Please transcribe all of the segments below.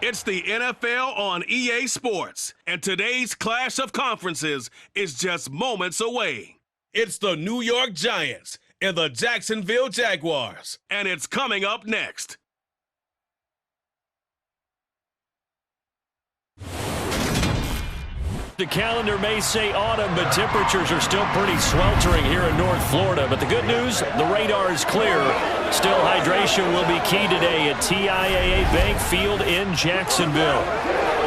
It's the NFL on EA Sports, and today's clash of conferences is just moments away. It's the New York Giants and the Jacksonville Jaguars, and it's coming up next. The calendar may say autumn, but temperatures are still pretty sweltering here in North Florida. But the good news, the radar is clear. Still, hydration will be key today at TIAA Bank Field in Jacksonville.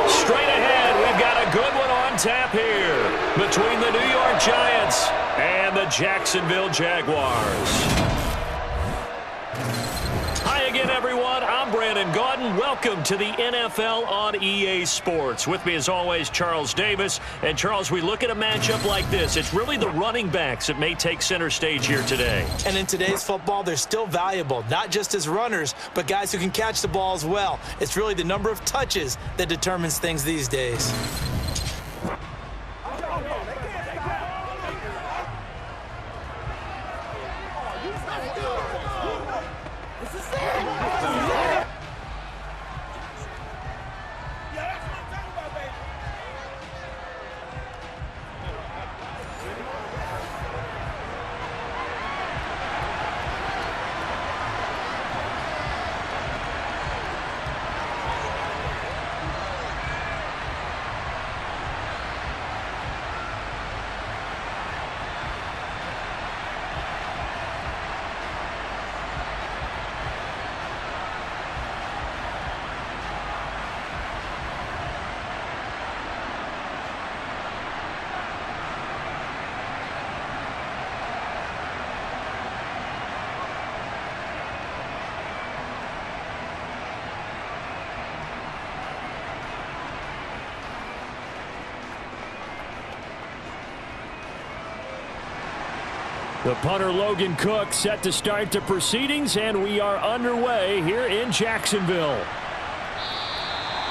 Straight ahead, we've got a good one on tap here between the New York Giants and the Jacksonville Jaguars. Hi again, everyone. I'm Brandon Gaudin. Welcome to the NFL on EA Sports. With me, as always, Charles Davis. And, Charles, we look at a matchup like this. It's really the running backs that may take center stage here today. And in today's football, they're still valuable, not just as runners, but guys who can catch the ball as well. It's really the number of touches that determines things these days. The punter Logan Cook set to start the proceedings, and we are underway here in Jacksonville.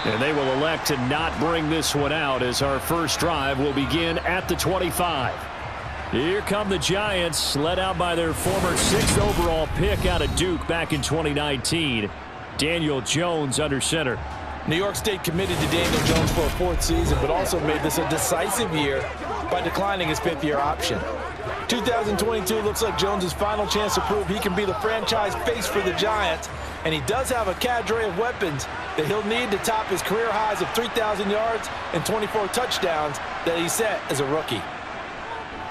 And they will elect to not bring this one out as our first drive will begin at the 25. Here come the Giants, led out by their former 6th overall pick out of Duke back in 2019. Daniel Jones under center. New York State committed to Daniel Jones for a 4th season, but also made this a decisive year by declining his 5th-year option. 2022 looks like Jones' final chance to prove he can be the franchise face for the Giants, and he does have a cadre of weapons that he'll need to top his career highs of 3,000 yards and 24 touchdowns that he set as a rookie.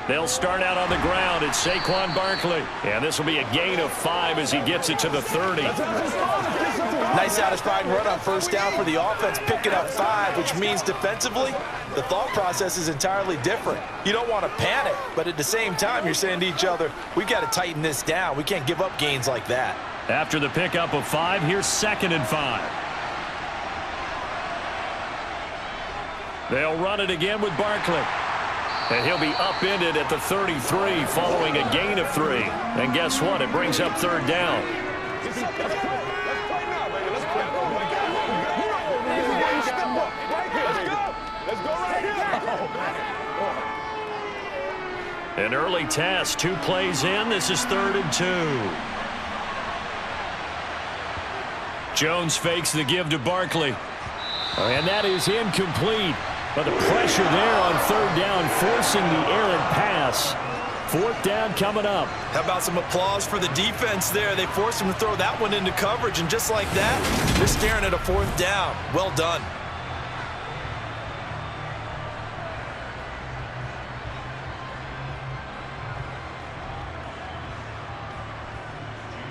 They'll start out on the ground. It's Saquon Barkley. And this will be a gain of 5 as he gets it to the 30. Nice satisfying run on first down for the offense, picking up 5, which means defensively, the thought process is entirely different. You don't want to panic, but at the same time, you're saying to each other, we've got to tighten this down. We can't give up gains like that. After the pickup of 5, here's 2nd and 5. They'll run it again with Barkley. And he'll be upended at the 33 following a gain of 3. And guess what? It brings up 3rd down. An early test, 2 plays in. This is 3rd and 2. Jones fakes the give to Barkley. And that is incomplete. But the pressure there on 3rd down, forcing the errant pass. 4th down coming up. How about some applause for the defense there? They forced him to throw that one into coverage, and just like that, they're staring at a 4th down. Well done.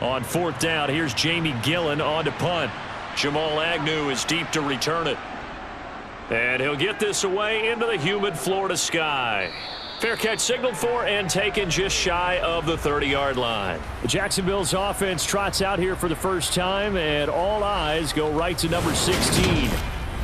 On 4th down, here's Jamie Gillen on to punt. Jamal Agnew is deep to return it. And he'll get this away into the humid Florida sky. Fair catch signaled for and taken just shy of the 30-yard line. Jacksonville's offense trots out here for the first time, and all eyes go right to number 16.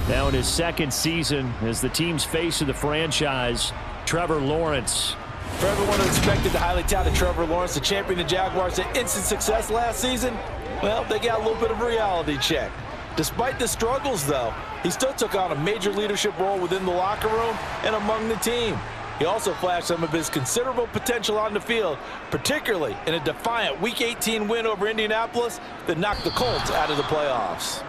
Now in his 2nd season as the team's face of the franchise, Trevor Lawrence. For everyone who expected the highly touted Trevor Lawrence to champion the Jaguars to instant success last season, well, they got a little bit of a reality check. Despite the struggles, though, he still took on a major leadership role within the locker room and among the team. He also flashed some of his considerable potential on the field, particularly in a defiant Week 18 win over Indianapolis that knocked the Colts out of the playoffs.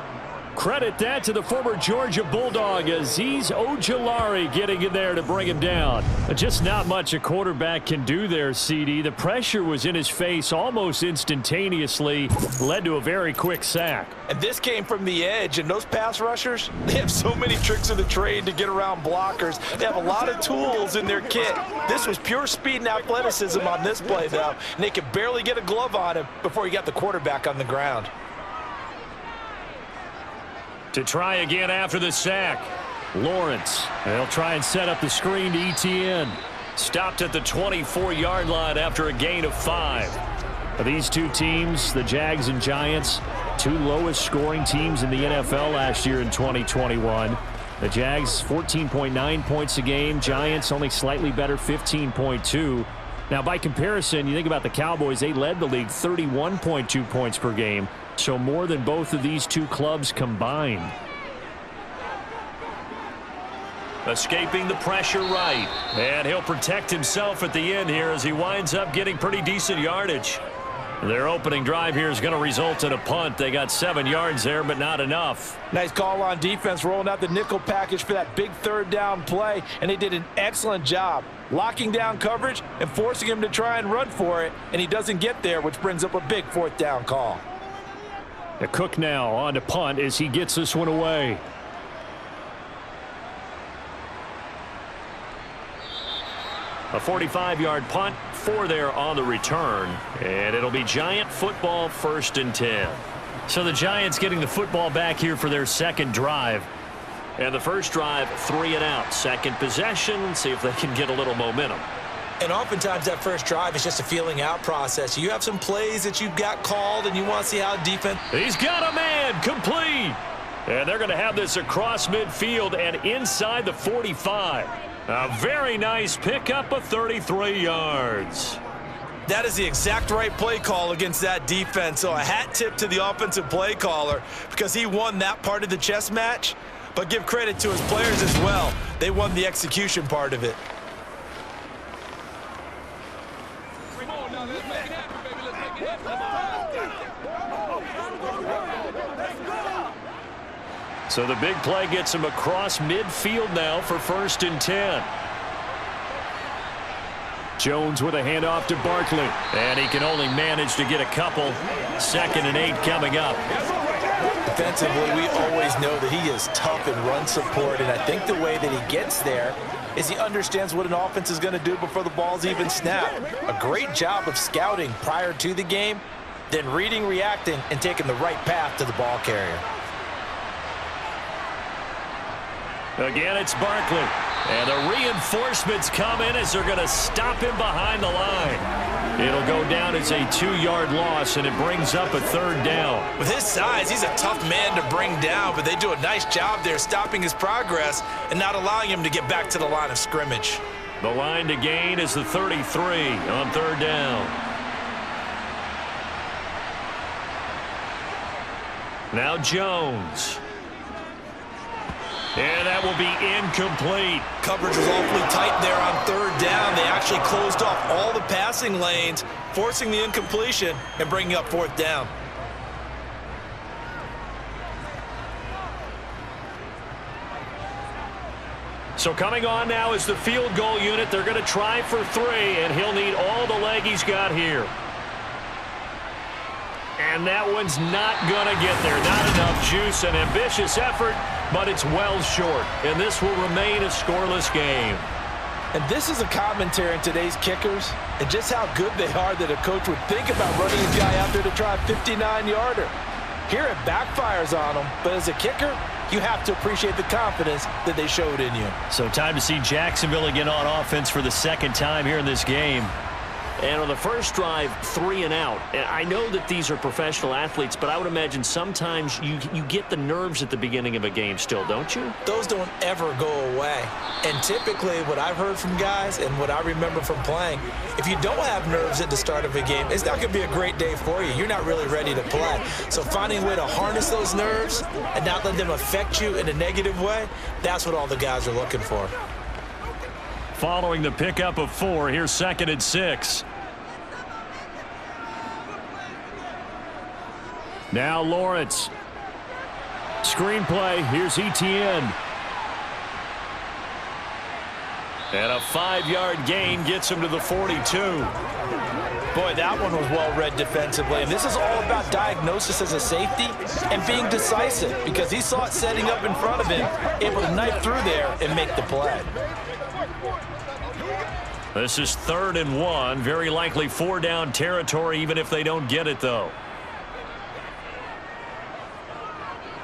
credit that to the former Georgia Bulldog, Azeez Ojulari, getting in there to bring him down. Just not much a quarterback can do there, CD. The pressure was in his face almost instantaneously, led to a very quick sack. And this came from the edge, and those pass rushers, they have so many tricks of the trade to get around blockers. They have a lot of tools in their kit. This was pure speed and athleticism on this play, though, and they could barely get a glove on him before he got the quarterback on the ground. To try again after the sack, Lawrence. They'll try and set up the screen to Etienne. Stopped at the 24-yard line after a gain of 5. These two teams, the Jags and Giants, two lowest scoring teams in the NFL last year in 2021. The Jags 14.9 points a game. Giants only slightly better, 15.2. Now, by comparison, you think about the Cowboys, they led the league 31.2 points per game. So more than both of these two clubs combined. Escaping the pressure right. And he'll protect himself at the end here as he winds up getting pretty decent yardage. Their opening drive here is going to result in a punt. They got 7 yards there, but not enough. Nice call on defense, rolling out the nickel package for that big third down play, and they did an excellent job locking down coverage and forcing him to try and run for it, and he doesn't get there, which brings up a big fourth down call. The Cook now on to punt as he gets this one away. A 45-yard punt, 4 there on the return, and it'll be Giant football, 1st and 10. So the Giants getting the football back here for their second drive. And the first drive, 3 and out. Second possession, see if they can get a little momentum. And oftentimes that first drive is just a feeling out process. You have some plays that you've got called and you want to see how defense. He's got a man, complete. And they're going to have this across midfield and inside the 45. A very nice pickup of 33 yards. That is the exact right play call against that defense. So a hat tip to the offensive play caller because he won that part of the chess match. But give credit to his players as well. They won the execution part of it. So the big play gets him across midfield now for 1st and 10. Jones with a handoff to Barkley. And he can only manage to get a couple. 2nd and 8 coming up. Defensively, we always know that he is tough in run support, and I think the way that he gets there is he understands what an offense is going to do before the ball's even snapped. A great job of scouting prior to the game, then reading, reacting, and taking the right path to the ball carrier. Again, it's Barkley. And the reinforcements come in as they're going to stop him behind the line. It'll go down as a 2-yard loss, and it brings up a 3rd down. With his size, he's a tough man to bring down, but they do a nice job there stopping his progress and not allowing him to get back to the line of scrimmage. The line to gain is the 33 on 3rd down. Now Jones. And that will be incomplete. Coverage was awfully tight there on 3rd down. They actually closed off all the passing lanes, forcing the incompletion and bringing up 4th down. So coming on now is the field goal unit. They're going to try for 3, and he'll need all the leg he's got here. And that one's not going to get there. Not enough juice. An ambitious effort, but it's well short. And this will remain a scoreless game. And this is a commentary on today's kickers and just how good they are that a coach would think about running a guy out there to try a 59-yarder. Here it backfires on them, but as a kicker, you have to appreciate the confidence that they showed in you. So time to see Jacksonville again on offense for the 2nd time here in this game. And on the first drive, 3 and out. And I know that these are professional athletes, but I would imagine sometimes you get the nerves at the beginning of a game still, don't you? Those don't ever go away. And typically what I've heard from guys and what I remember from playing, if you don't have nerves at the start of a game, it's not going to be a great day for you. You're not really ready to play. So finding a way to harness those nerves and not let them affect you in a negative way, that's what all the guys are looking for. Following the pickup of 4, here's 2nd and 6. Now Lawrence. Screenplay, here's Etienne. And a 5-yard gain gets him to the 42. Boy, that one was well-read defensively. And this is all about diagnosis as a safety and being decisive, because he saw it setting up in front of him, able to knife through there and make the play. This is 3rd and 1. Very likely 4-down territory, even if they don't get it, though.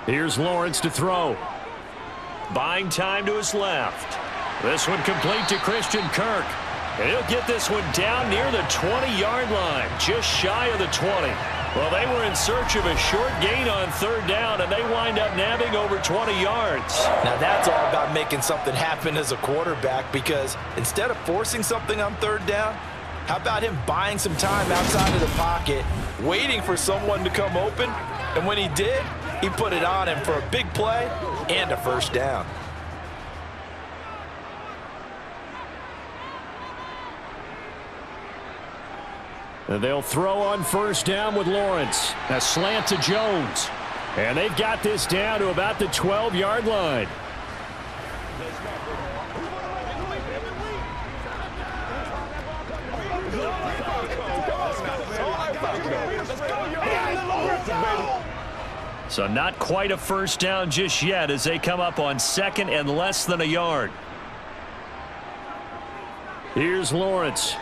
Here's Lawrence to throw. Buying time to his left. This one complete to Christian Kirk. And he'll get this one down near the 20-yard line, just shy of the 20. Well, they were in search of a short gain on 3rd down, and they wind up nabbing over 20 yards. Now, that's all about making something happen as a quarterback, because instead of forcing something on 3rd down, how about him buying some time outside of the pocket, waiting for someone to come open, and when he did, he put it on him for a big play and a 1st down. They'll throw on 1st down with Lawrence. A slant to Jones. And they've got this down to about the 12-yard line. So not quite a 1st down just yet as they come up on 2nd and less than a yard. Here's Lawrence.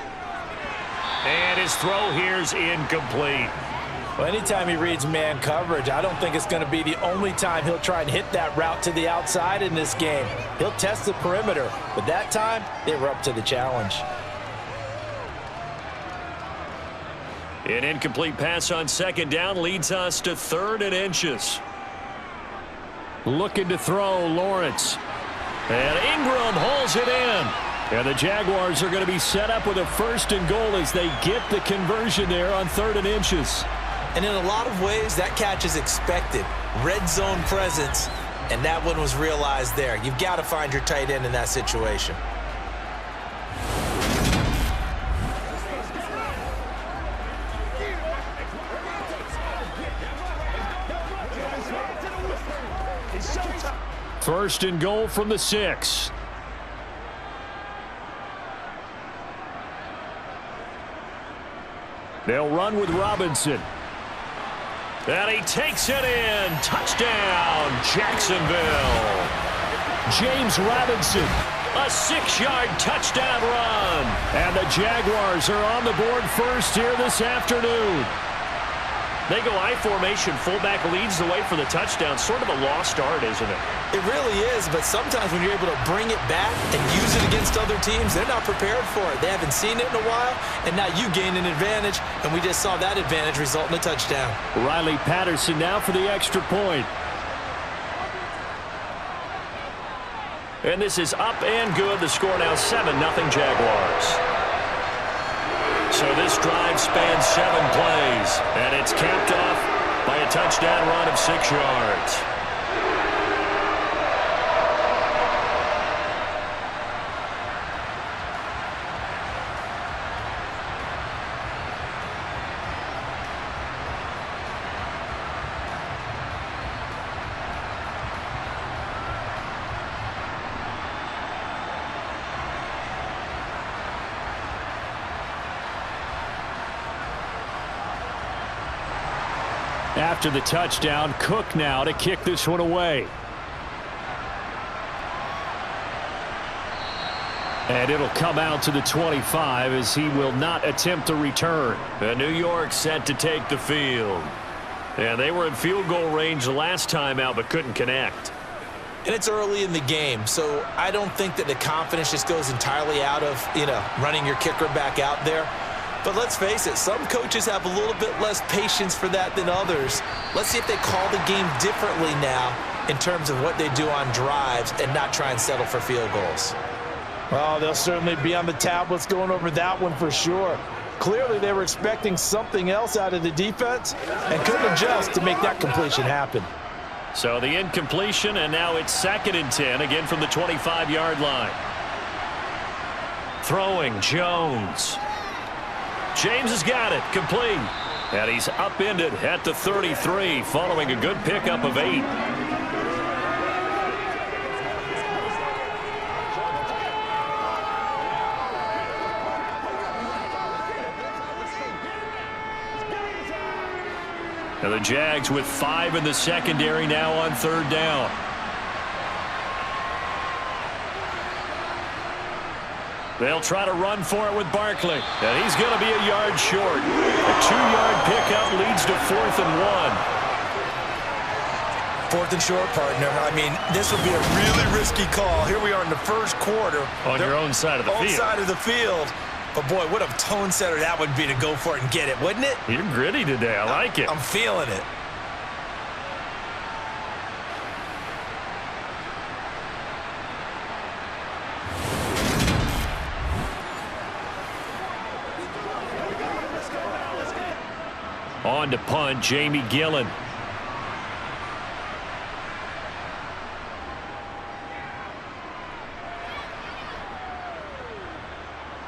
And his throw here's incomplete. Well, anytime he reads man coverage, I don't think it's going to be the only time he'll try and hit that route to the outside in this game. He'll test the perimeter, but that time they were up to the challenge. An incomplete pass on 2nd down leads us to 3rd and inches. Looking to throw, Lawrence. And Ingram hauls it in. And the Jaguars are going to be set up with a 1st and goal as they get the conversion there on 3rd and inches. And in a lot of ways, that catch is expected. Red zone presence, and that one was realized there. You've got to find your tight end in that situation. First and goal from the 6. They'll run with Robinson. And he takes it in. Touchdown, Jacksonville. James Robinson, a 6-yard touchdown run. And the Jaguars are on the board first here this afternoon. They go I formation. Fullback leads the way for the touchdown. Sort of a lost art, isn't it? It really is, but sometimes when you're able to bring it back and use it against other teams, they're not prepared for it. They haven't seen it in a while, and now you gain an advantage, and we just saw that advantage result in a touchdown. Riley Patterson now for the extra point. And this is up and good. The score now 7-0 Jaguars. So this drive spans 7 plays, and it's capped off by a touchdown run of 6 yards. After the touchdown, Cook now to kick this one away. And it'll come out to the 25 as he will not attempt a return. And New York set to take the field. And they were in field goal range the last time out but couldn't connect. And it's early in the game, so I don't think that the confidence just goes entirely out of, running your kicker back out there. But let's face it, some coaches have a little bit less patience for that than others. Let's see if they call the game differently now in terms of what they do on drives and not try and settle for field goals. Well, they'll certainly be on the tablets going over that one for sure. Clearly, they were expecting something else out of the defense and couldn't adjust to make that completion happen. So the incompletion, and now it's 2nd and 10, again from the 25-yard line. Throwing, Jones. James has got it, complete. And he's upended at the 33 following a good pickup of 8. And the Jags with 5 in the secondary now on 3rd down. They'll try to run for it with Barkley. And he's going to be a yard short. A 2-yard pickup leads to 4th and 1. 4th and short, partner. I mean, this would be a really risky call. Here we are in the first quarter. On your own side of the field. Own side of the field. But, boy, what a tone setter that would be to go for it and get it, wouldn't it? You're gritty today. I like it. I'm feeling it. On to punt, Jamie Gillen.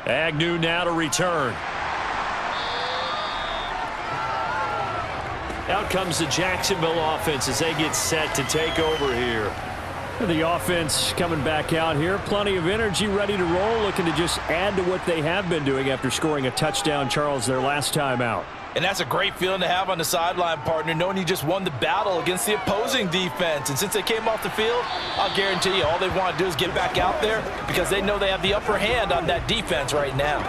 Agnew now to return. Out comes the Jacksonville offense as they get set to take over here. The offense coming back out here. Plenty of energy, ready to roll, looking to just add to what they have been doing after scoring a touchdown, Charles, their last time out. And that's a great feeling to have on the sideline, partner, knowing you just won the battle against the opposing defense. And since they came off the field, I'll guarantee you all they want to do is get back out there because they know they have the upper hand on that defense right now.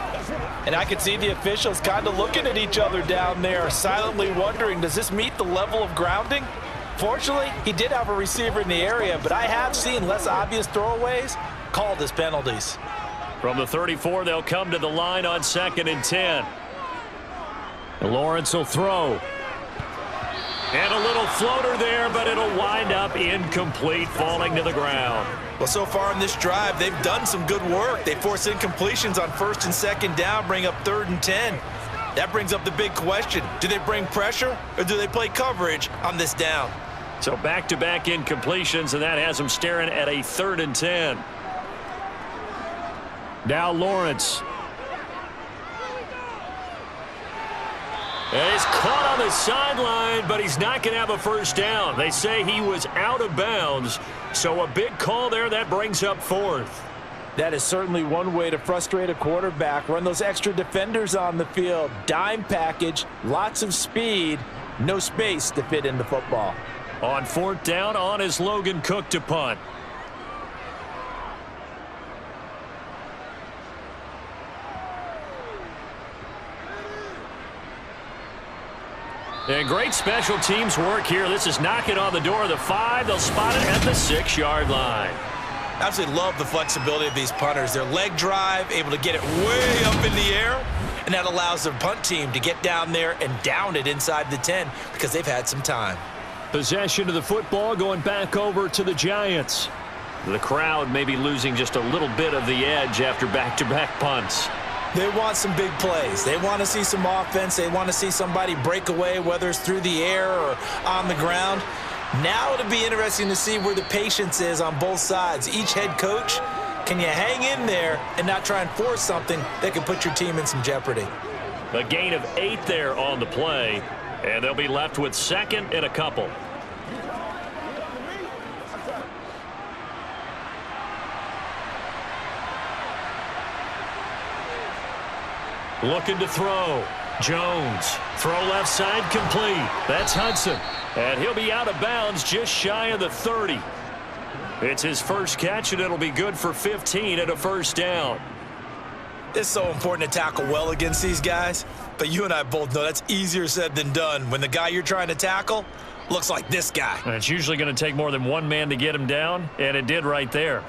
And I can see the officials kind of looking at each other down there, silently wondering, does this meet the level of grounding? Fortunately, he did have a receiver in the area, but I have seen less obvious throwaways called as penalties. From the 34, they'll come to the line on 2nd and 10. Lawrence will throw. And a little floater there, but it'll wind up incomplete, falling to the ground. Well, so far in this drive, they've done some good work. They force incompletions on 1st and 2nd down, bring up 3rd and 10. That brings up the big question. Do they bring pressure or do they play coverage on this down? So back-to-back incompletions, and that has them staring at a 3rd and 10. Now Lawrence. And he's caught on the sideline, but he's not going to have a first down. They say he was out of bounds, so a big call there. That brings up 4th. That is certainly one way to frustrate a quarterback. Run those extra defenders on the field. Dime package, lots of speed, no space to fit in the football. On 4th down, on is Logan Cook to punt. And great special teams work here. This is knocking on the door of the 5. They'll spot it at the 6-yard line. Absolutely love the flexibility of these punters. Their leg drive, able to get it way up in the air, and that allows the punt team to get down there and down it inside the 10 because they've had some time. Possession of the football going back over to the Giants. The crowd may be losing just a little bit of the edge after back-to-back punts. They want some big plays. They want to see some offense. They want to see somebody break away, whether it's through the air or on the ground. Now it'll be interesting to see where the patience is on both sides. Each head coach, can you hang in there and not try and force something that could put your team in some jeopardy? A gain of 8 there on the play, and they'll be left with 2nd and a couple. Looking to throw. Jones. Throw left side complete. That's Hudson. And he'll be out of bounds just shy of the 30. It's his first catch, and it'll be good for 15 and a first down. It's so important to tackle well against these guys, but you and I both know that's easier said than done when the guy you're trying to tackle looks like this guy. And it's usually going to take more than one man to get him down, and it did right there.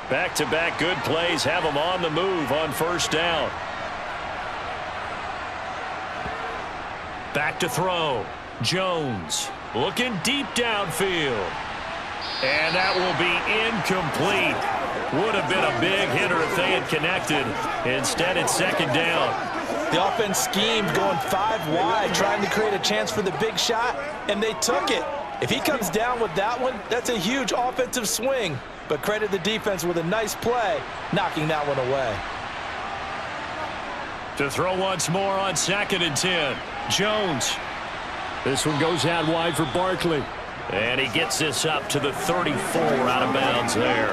Back-to-back good plays have them on the move on first down. Back to throw. Jones looking deep downfield. And that will be incomplete. Would have been a big hitter if they had connected. Instead, it's 2nd down. The offense schemed going 5 wide, trying to create a chance for the big shot, and they took it. If he comes down with that one, that's a huge offensive swing. But credit the defense with a nice play, knocking that one away. To throw once more on 2nd and 10. Jones. This one goes out wide for Barkley. And he gets this up to the 34 out of bounds there.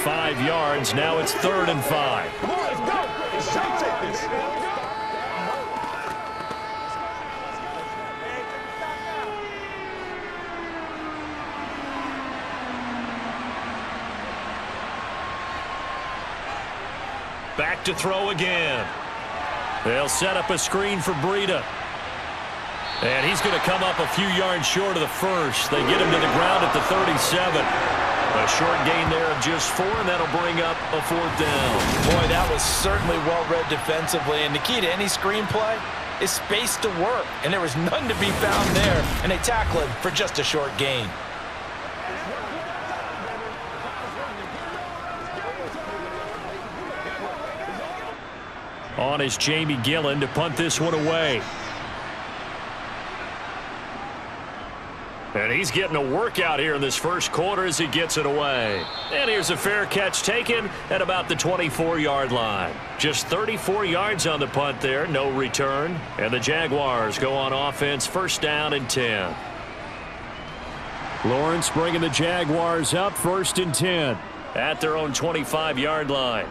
5 yards. Now it's 3rd and 5. Come on, let's go. Take this. Back to throw again. They'll set up a screen for Breida. And he's going to come up a few yards short of the first. They get him to the ground at the 37. A short gain there of just 4, and that'll bring up a 4th down. Boy, that was certainly well-read defensively. And the key to any screenplay is space to work. And there was none to be found there. And they tackle him for just a short gain. On is Jamie Gillen to punt this one away. And he's getting a workout here in this first quarter as he gets it away. And here's a fair catch taken at about the 24-yard line. Just 34 yards on the punt there, no return. And the Jaguars go on offense, 1st down and 10. Lawrence bringing the Jaguars up, 1st and 10 at their own 25-yard line.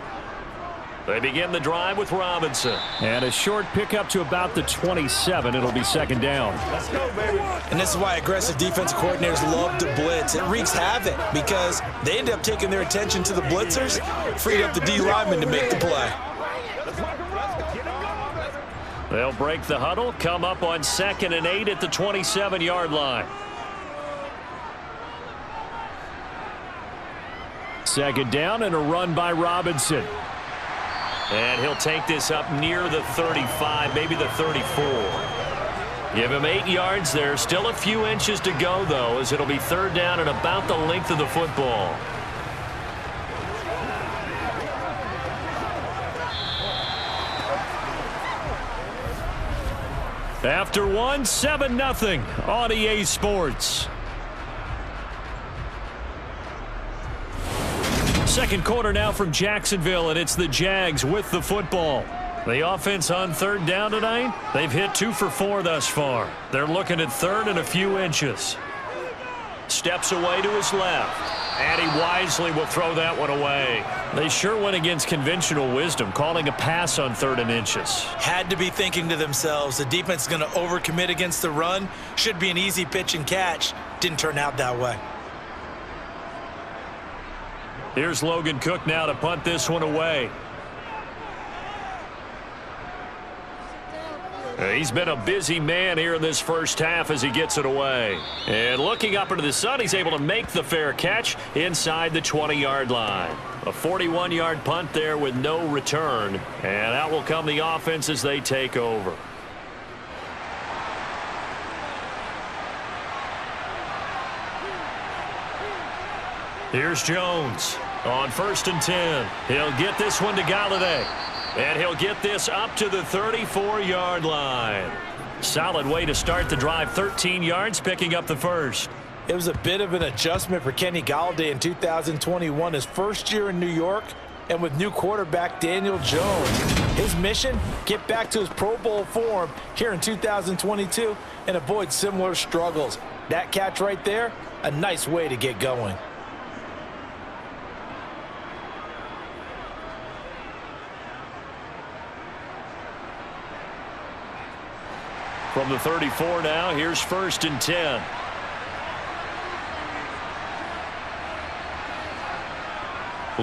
They begin the drive with Robinson. And a short pickup to about the 27. It'll be 2nd down. Let's go, baby. And this is why aggressive defensive coordinators love to blitz. It wreaks havoc because they end up taking their attention to the blitzers, freed up the D lineman to make the play. They'll break the huddle, come up on 2nd and 8 at the 27-yard line. 2nd down and a run by Robinson. And he'll take this up near the 35, maybe the 34. Give him 8 yards there. Still a few inches to go, though, as it'll be 3rd down and about the length of the football. After one, 7-0 on EA Sports. Second quarter now from Jacksonville, and it's the Jags with the football. The offense on 3rd down tonight, they've hit 2 for 4 thus far. They're looking at 3rd and a few inches. Steps away to his left, and he wisely will throw that one away. They sure went against conventional wisdom, calling a pass on 3rd and inches. Had to be thinking to themselves, the defense is going to overcommit against the run. Should be an easy pitch and catch. Didn't turn out that way. Here's Logan Cook now to punt this one away. He's been a busy man here in this first half as he gets it away. And looking up into the sun, he's able to make the fair catch inside the 20-yard line. A 41-yard punt there with no return. And out will come the offense as they take over. Here's Jones on 1st and 10. He'll get this one to Galladay. And he'll get this up to the 34-yard line. Solid way to start the drive. 13 yards, picking up the first. It was a bit of an adjustment for Kenny Galladay in 2021, his first year in New York, and with new quarterback Daniel Jones. His mission, get back to his Pro Bowl form here in 2022 and avoid similar struggles. That catch right there, a nice way to get going. From the 34 now, here's 1st and 10.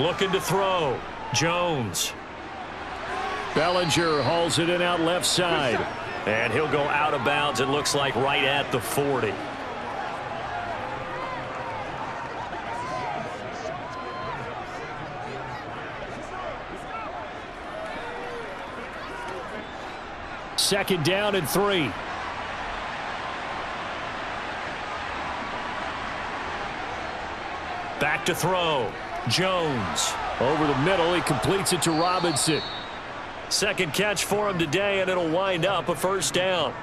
Looking to throw. Jones. Bellinger hauls it in out left side. And he'll go out of bounds, it looks like, right at the 40. Second down and 3. Back to throw. Jones. Over the middle, he completes it to Robinson. Second catch for him today, and it'll wind up a 1st down.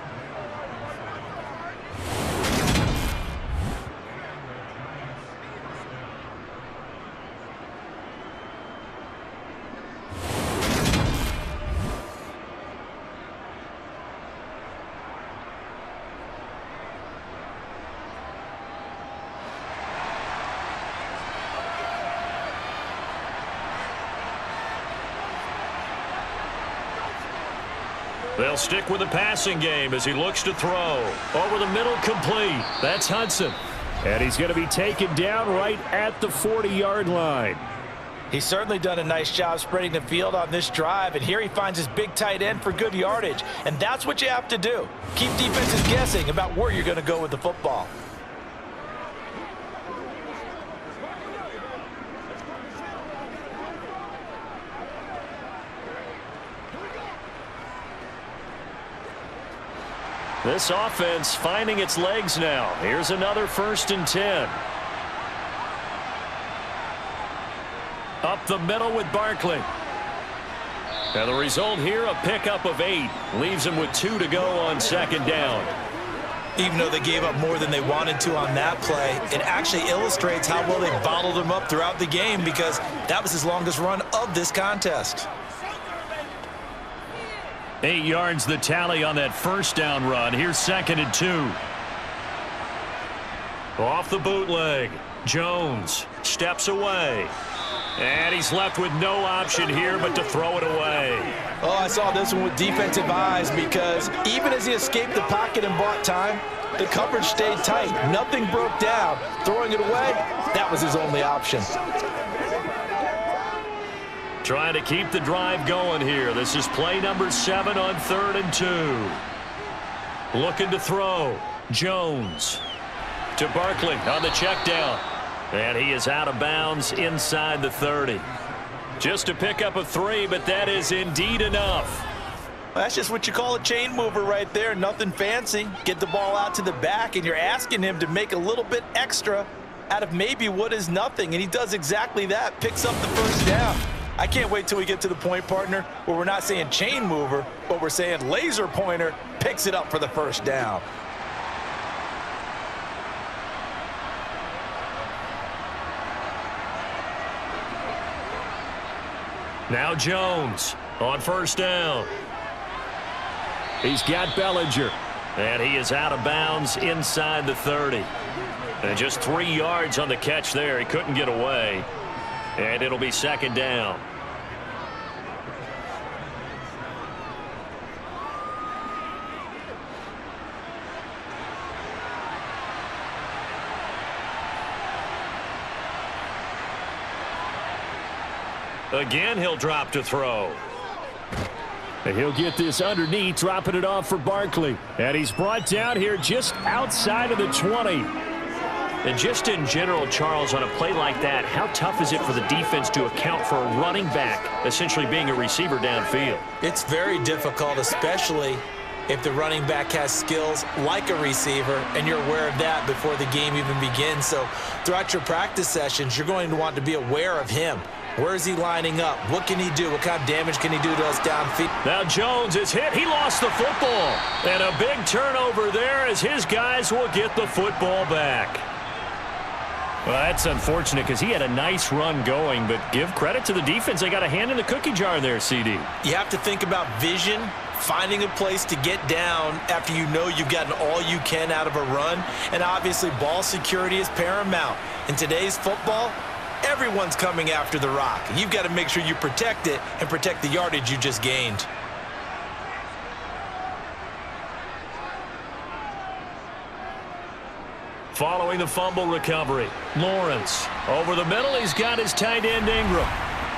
They'll stick with the passing game as he looks to throw. Over the middle, complete. That's Hudson. And he's going to be taken down right at the 40-yard line. He's certainly done a nice job spreading the field on this drive, and here he finds his big tight end for good yardage. And that's what you have to do. Keep defenses guessing about where you're going to go with the football. This offense finding its legs now. Here's another 1st and 10. Up the middle with Barkley. Now the result here, a pickup of 8. Leaves him with 2 to go on 2nd down. Even though they gave up more than they wanted to on that play, it actually illustrates how well they bottled him up throughout the game, because that was his longest run of this contest. 8 yards the tally on that 1st down run. Here's 2nd and 2. Off the bootleg. Jones steps away. And he's left with no option here but to throw it away. Oh, I saw this one with defensive eyes, because even as he escaped the pocket and bought time, the coverage stayed tight. Nothing broke down. Throwing it away, that was his only option. Trying to keep the drive going here. This is play number 7 on 3rd and 2. Looking to throw. Jones to Barkley on the check down. And he is out of bounds inside the 30. Just a pickup of 3, but that is indeed enough. That's just what you call a chain mover right there. Nothing fancy. Get the ball out to the back, and you're asking him to make a little bit extra out of maybe what is nothing. And he does exactly that. Picks up the 1st down. I can't wait till we get to the point, partner, where we're not saying chain mover, but we're saying laser pointer picks it up for the 1st down. Now Jones on 1st down. He's got Bellinger. And he is out of bounds inside the 30. And just 3 yards on the catch there. He couldn't get away. And it'll be 2nd down. Again, he'll drop to throw. And he'll get this underneath, dropping it off for Barkley. And he's brought down here just outside of the 20. And just in general, Charles, on a play like that, how tough is it for the defense to account for a running back essentially being a receiver downfield? It's very difficult, especially if the running back has skills like a receiver, and you're aware of that before the game even begins. So throughout your practice sessions, you're going to want to be aware of him. Where is he lining up? What can he do? What kind of damage can he do to us downfield? Now Jones is hit. He lost the football. And a big turnover there as his guys will get the football back. Well, that's unfortunate because he had a nice run going, but give credit to the defense. They got a hand in the cookie jar there, CD. You have to think about vision, finding a place to get down after you know you've gotten all you can out of a run, and obviously ball security is paramount. In today's football, everyone's coming after the rock. You've got to make sure you protect it and protect the yardage you just gained. Following the fumble recovery, Lawrence over the middle. He's got his tight end Ingram.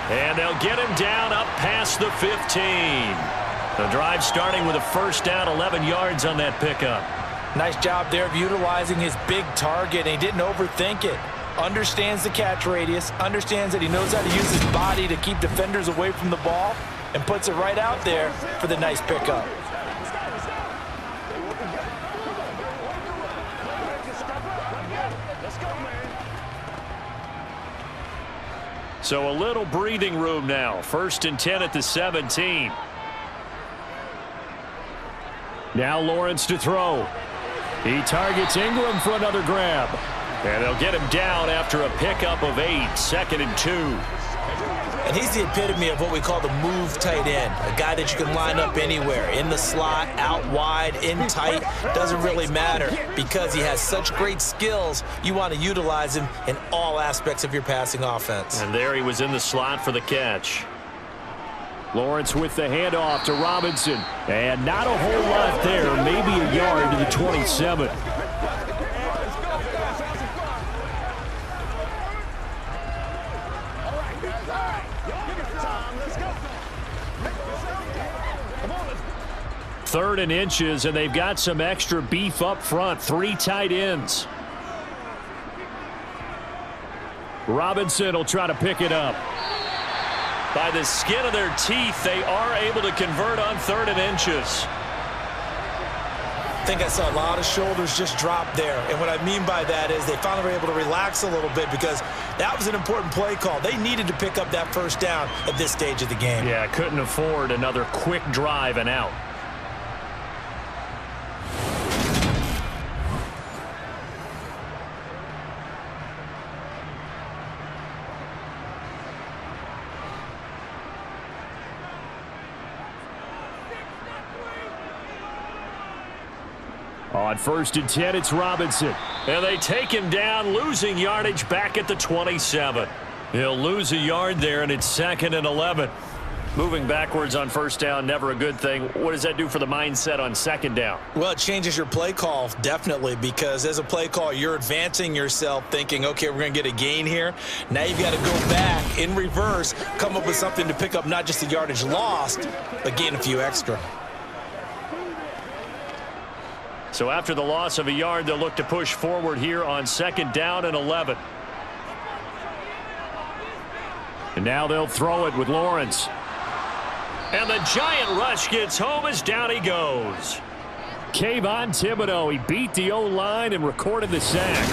And they'll get him down up past the 15. The drive starting with a 1st down, 11 yards on that pickup. Nice job there of utilizing his big target, and he didn't overthink it. Understands the catch radius, understands that he knows how to use his body to keep defenders away from the ball, and puts it right out there for the nice pickup. So a little breathing room now. 1st and 10 at the 17. Now Lawrence to throw. He targets Ingram for another grab. And they'll get him down after a pickup of 8, 2nd and 2. And he's the epitome of what we call the move tight end, a guy that you can line up anywhere, in the slot, out wide, in tight, doesn't really matter. Because he has such great skills, you want to utilize him in all aspects of your passing offense. And there he was in the slot for the catch. Lawrence with the handoff to Robinson. And not a whole lot there, maybe a yard to the 27. Third and inches, and they've got some extra beef up front. 3 tight ends. Robinson will try to pick it up. By the skin of their teeth, they are able to convert on 3rd and inches. I think I saw a lot of shoulders just drop there. And what I mean by that is they finally were able to relax a little bit because that was an important play call. They needed to pick up that first down at this stage of the game. Yeah, couldn't afford another quick drive and out. On 1st and 10, it's Robinson. And they take him down, losing yardage back at the 27. He'll lose a yard there, and it's 2nd and 11. Moving backwards on 1st down, never a good thing. What does that do for the mindset on 2nd down? Well, it changes your play call, definitely, because as a play call, you're advancing yourself thinking, okay, we're going to get a gain here. Now you've got to go back in reverse, come up with something to pick up not just the yardage lost, but gain a few extra. So after the loss of a yard, they'll look to push forward here on 2nd down and 11. And now they'll throw it with Lawrence. And the giant rush gets home as down he goes. Kayvon Thibodeau, he beat the O-line and recorded the sack.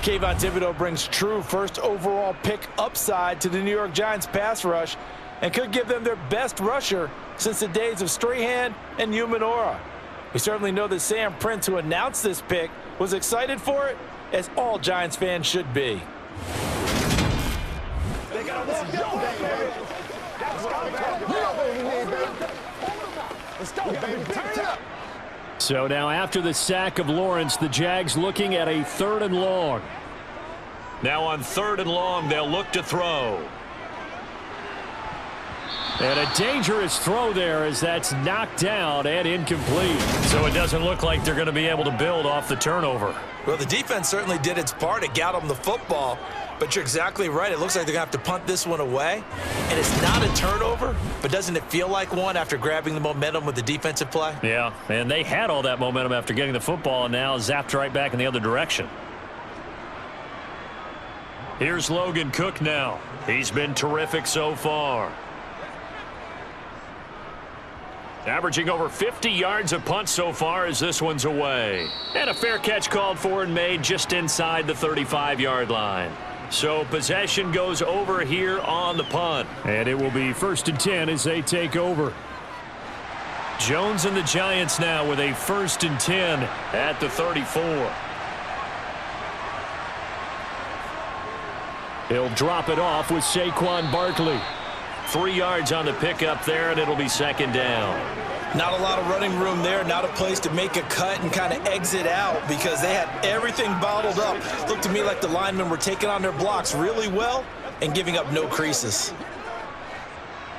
Kayvon Thibodeau brings true first overall pick upside to the New York Giants pass rush and could give them their best rusher since the days of Strahan and Umanora. We certainly know that Sam Prince, who announced this pick, was excited for it, as all Giants fans should be. So now after the sack of Lawrence, the Jags looking at a 3rd and long. Now on 3rd and long, they'll look to throw. And a dangerous throw there as that's knocked down and incomplete. So it doesn't look like they're going to be able to build off the turnover. Well, the defense certainly did its part. It got them the football. But you're exactly right. It looks like they're going to have to punt this one away. And it's not a turnover, but doesn't it feel like one after grabbing the momentum with the defensive play? Yeah, and they had all that momentum after getting the football and now zapped right back in the other direction. Here's Logan Cook now. He's been terrific so far. Averaging over 50 yards a punt so far as this one's away. And a fair catch called for and made just inside the 35-yard line. So possession goes over here on the punt. And it will be 1st and 10 as they take over. Jones and the Giants now with a 1st and 10 at the 34. He'll drop it off with Saquon Barkley. 3 yards on the pickup there, and it'll be 2nd down. Not a lot of running room there, not a place to make a cut and kind of exit out because they had everything bottled up. Looked to me like the linemen were taking on their blocks really well and giving up no creases.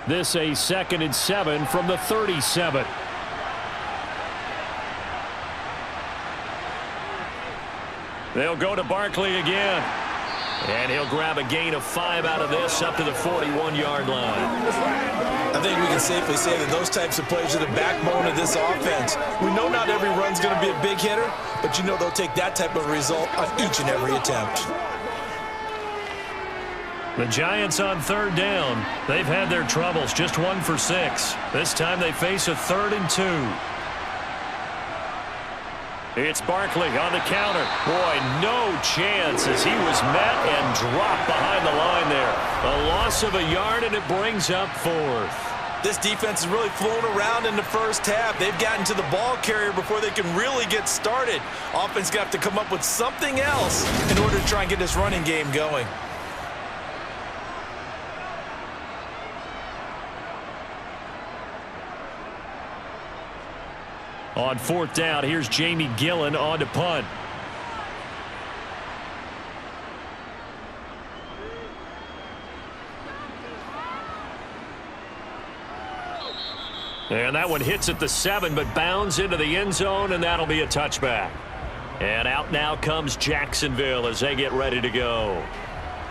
This a 2nd and 7 from the 37. They'll go to Barkley again. And he'll grab a gain of 5 out of this up to the 41-yard line. I think we can safely say that those types of plays are the backbone of this offense. We know not every run's going to be a big hitter, but you know they'll take that type of result on each and every attempt. The Giants on 3rd down. They've had their troubles, just 1 for 6. This time they face a 3rd and 2. It's Barkley on the counter. Boy, no chance as he was met and dropped behind the line there. A loss of a yard, and it brings up 4th. This defense has really flown around in the first half. They've gotten to the ball carrier before they can really get started. Offense got to come up with something else in order to try and get this running game going. On 4th down, here's Jamie Gillen on to punt. And that one hits at the 7, but bounds into the end zone, and that'll be a touchback. And out now comes Jacksonville as they get ready to go.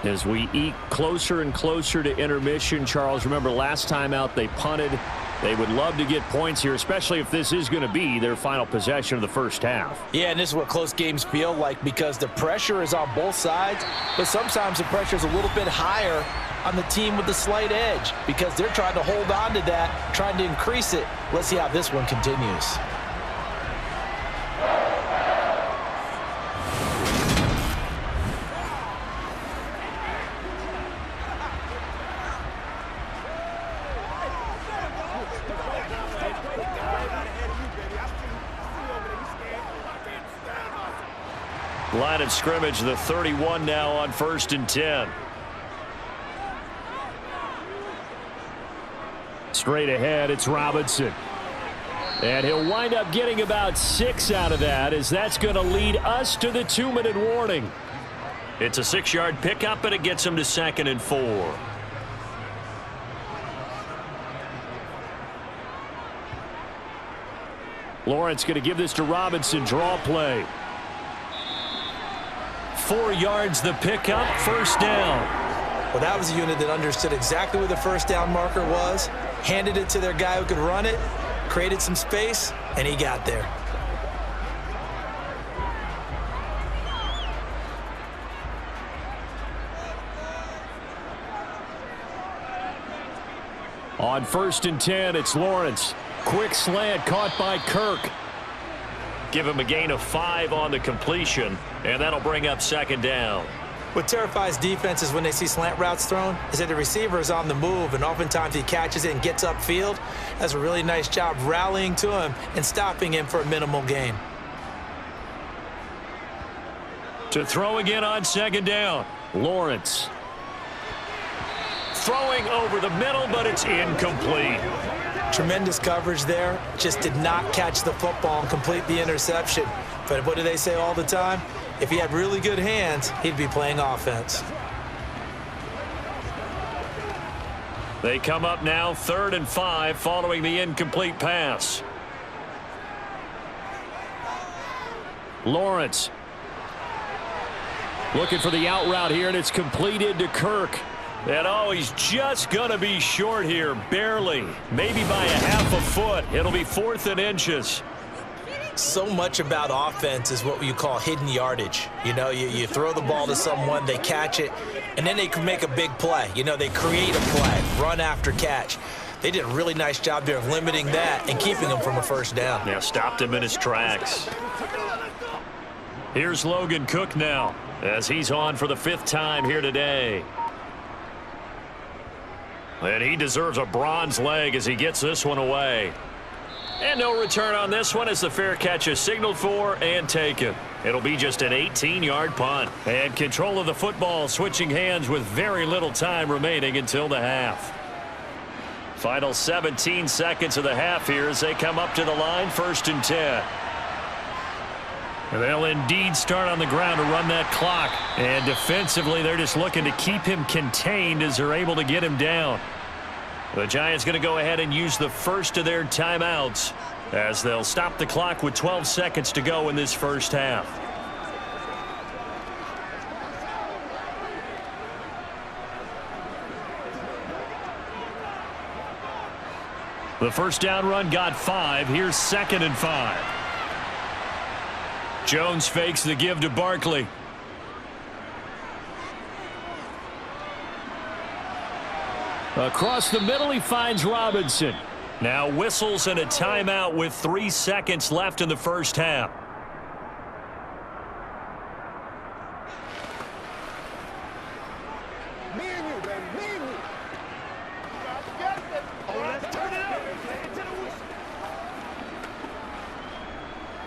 As we eke closer and closer to intermission, Charles, remember last time out they punted. They would love to get points here, especially if this is going to be their final possession of the first half. Yeah, and this is what close games feel like because the pressure is on both sides, but sometimes the pressure is a little bit higher on the team with the slight edge because they're trying to hold on to that, trying to increase it. Let's see how this one continues. Line of scrimmage, the 31 now on 1st and 10. Straight ahead, it's Robinson. And he'll wind up getting about 6 out of that as that's going to lead us to the 2-minute warning. It's a 6-yard pickup, and it gets him to 2nd and 4. Lawrence going to give this to Robinson. Draw play. 4 yards the pickup, 1st down. Well, that was a unit that understood exactly where the first down marker was, handed it to their guy who could run it, created some space, and he got there. On 1st and 10, it's Lawrence. Quick slant caught by Kirk. Give him a gain of 5 on the completion, and that'll bring up 2nd down. What terrifies defenses when they see slant routes thrown is that the receiver is on the move, and oftentimes he catches it and gets upfield. Does a really nice job rallying to him and stopping him for a minimal gain. To throw again on 2nd down, Lawrence. Throwing over the middle, but it's incomplete. Tremendous coverage there. Just did not catch the football and complete the interception. But what do they say all the time? If he had really good hands, he'd be playing offense. They come up now 3rd and 5 following the incomplete pass. Lawrence looking for the out route here, and it's completed to Kirk. And oh, he's just going to be short here, barely, maybe by a half a foot. It'll be 4th and inches. So much about offense is what you call hidden yardage. You know, you throw the ball to someone, they catch it, and then they can make a big play. You know, they create a play, run after catch. They did a really nice job there of limiting that and keeping him from a 1st down. Yeah, stopped him in his tracks. Here's Logan Cook now as he's on for the 5th time here today. And he deserves a bronze leg as he gets this one away. And no return on this one as the fair catch is signaled for and taken. It'll be just an 18-yard punt. And control of the football switching hands with very little time remaining until the half. Final 17 seconds of the half here as they come up to the line, 1st and 10. And they'll indeed start on the ground to run that clock. And defensively, they're just looking to keep him contained as they're able to get him down. The Giants going to go ahead and use the first of their timeouts as they'll stop the clock with 12 seconds to go in this 1st half. The 1st down run got 5. Here's 2nd and 5. Jones fakes the give to Barkley. Across the middle, he finds Robinson. Now whistles and a timeout with 3 seconds left in the 1st half. Me and you, baby. Me and you. Oh, let's turn it up.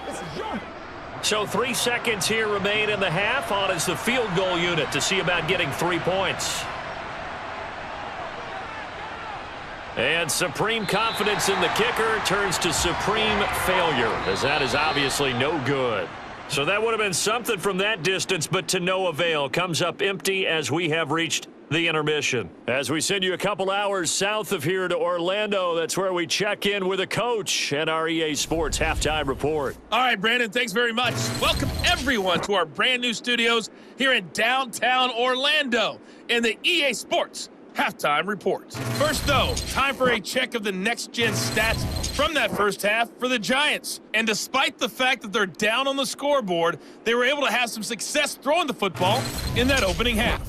This is your. So 3 seconds here remain in the half. On is the field goal unit to see about getting 3 points. And supreme confidence in the kicker turns to supreme failure, as that is obviously no good. So that would have been something from that distance, but to no avail. Comes up empty as we have reached the intermission. As we send you a couple hours south of here to Orlando, that's where we check in with a coach and our EA Sports Halftime Report. All right, Brandon, thanks very much. Welcome, everyone, to our brand-new studios here in downtown Orlando in the EA Sports Halftime Report. First, though, time for a check of the next-gen stats from that first half for the Giants. And despite the fact that they're down on the scoreboard, they were able to have some success throwing the football in that opening half.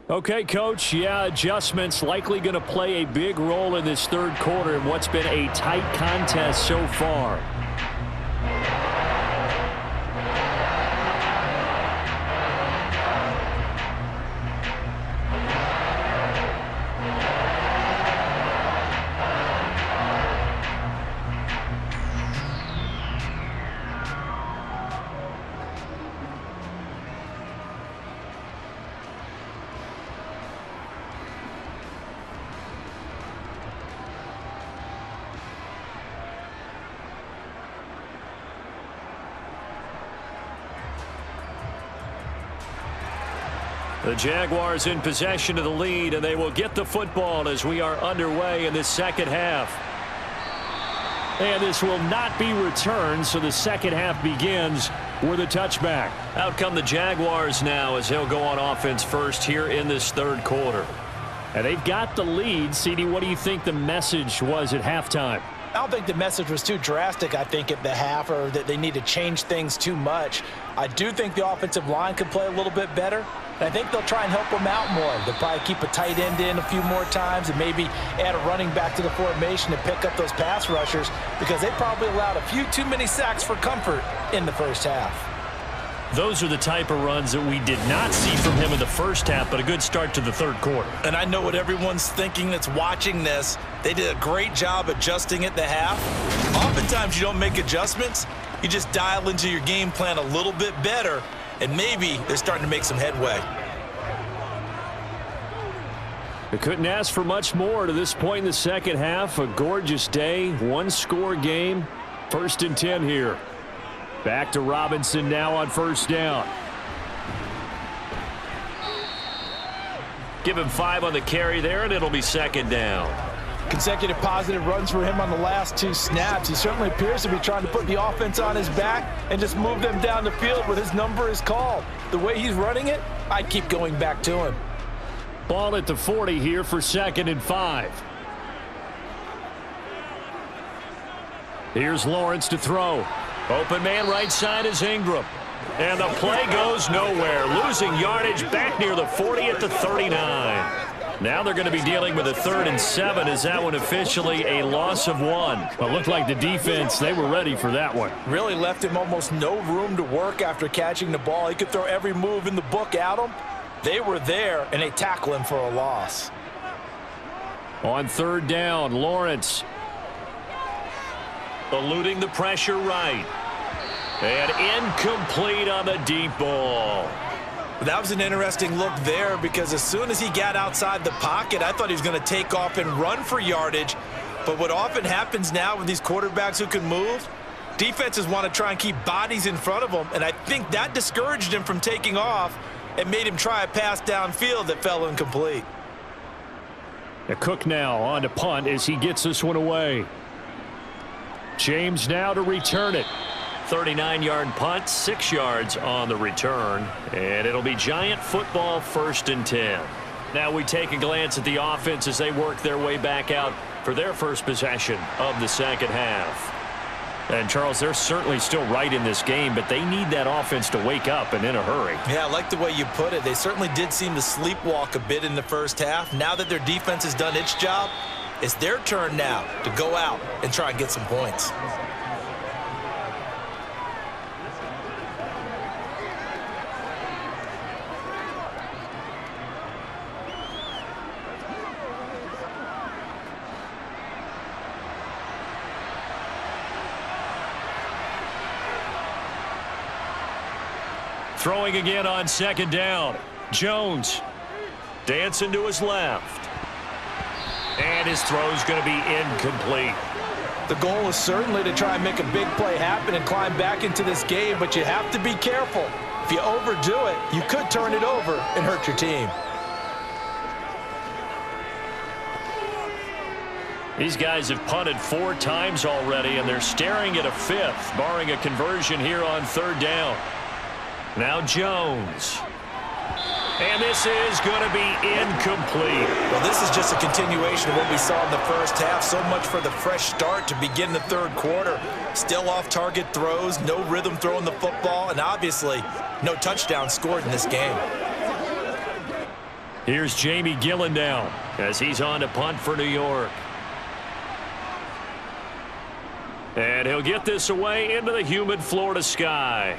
Okay, Coach, adjustments likely going to play a big role in this third quarter in what's been a tight contest so far. The Jaguars in possession of the lead, and they will get the football as we are underway in this second half. And this will not be returned, so the second half begins with a touchback. Out come the Jaguars now as he'll go on offense first here in this third quarter. And they've got the lead. CD, what do you think the message was at halftime? I don't think the message was too drastic, I think, at the half, or that they need to change things too much. I do think the offensive line could play a little bit better. I think they'll try and help them out more. They'll probably keep a tight end in a few more times and maybe add a running back to the formation to pick up those pass rushers, because they probably allowed a few too many sacks for comfort in the first half. Those are the type of runs that we did not see from him in the first half, but a good start to the third quarter. And I know what everyone's thinking that's watching this. They did a great job adjusting at the half. Oftentimes you don't make adjustments. You just dial into your game plan a little bit better, and maybe they're starting to make some headway. They couldn't ask for much more to this point in the second half. A gorgeous day, one-score game, 1st and 10 here. Back to Robinson now on first down. Give him 5 on the carry there, and it'll be second down. Consecutive positive runs for him on the last 2 snaps. He certainly appears to be trying to put the offense on his back and just move them down the field when his number is called. The way he's running it, I'd keep going back to him. Ball at the 40 here for 2nd and 5. Here's Lawrence to throw. Open man right side is Ingram. And the play goes nowhere. Losing yardage back near the 40 at the 39. Now they're going to be dealing with a 3rd and 7. Is that one officially a loss of 1? Well, it looked like the defense, they were ready for that one. Really left him almost no room to work after catching the ball. He could throw every move in the book at him. They were there, and they tackle him for a loss. On 3rd down, Lawrence eluding the pressure right. And incomplete on the deep ball. That was an interesting look there, because as soon as he got outside the pocket, I thought he was going to take off and run for yardage. But what often happens now with these quarterbacks who can move, defenses want to try and keep bodies in front of them, and I think that discouraged him from taking off and made him try a pass downfield that fell incomplete. Cook now on to punt as he gets this one away. James now to return it. 39-yard punt, 6 yards on the return, and it'll be Giant football 1st and 10. Now we take a glance at the offense as they work their way back out for their first possession of the second half. And, Charles, they're certainly still right in this game, but they need that offense to wake up and in a hurry. Yeah, I like the way you put it. They certainly did seem to sleepwalk a bit in the first half. Now that their defense has done its job, it's their turn now to go out and try and get some points. Throwing again on 2nd down. Jones dancing to his left. And his throw's going to be incomplete. The goal is certainly to try and make a big play happen and climb back into this game, but you have to be careful. If you overdo it, you could turn it over and hurt your team. These guys have punted 4 times already, and they're staring at a 5th, barring a conversion here on 3rd down. Now Jones. And this is going to be incomplete. Well, this is just a continuation of what we saw in the first half. So much for the fresh start to begin the 3rd quarter. Still off-target throws, no rhythm throwing the football, and obviously no touchdown scored in this game. Here's Jamie Gillen now as he's on to punt for New York. And he'll get this away into the humid Florida sky.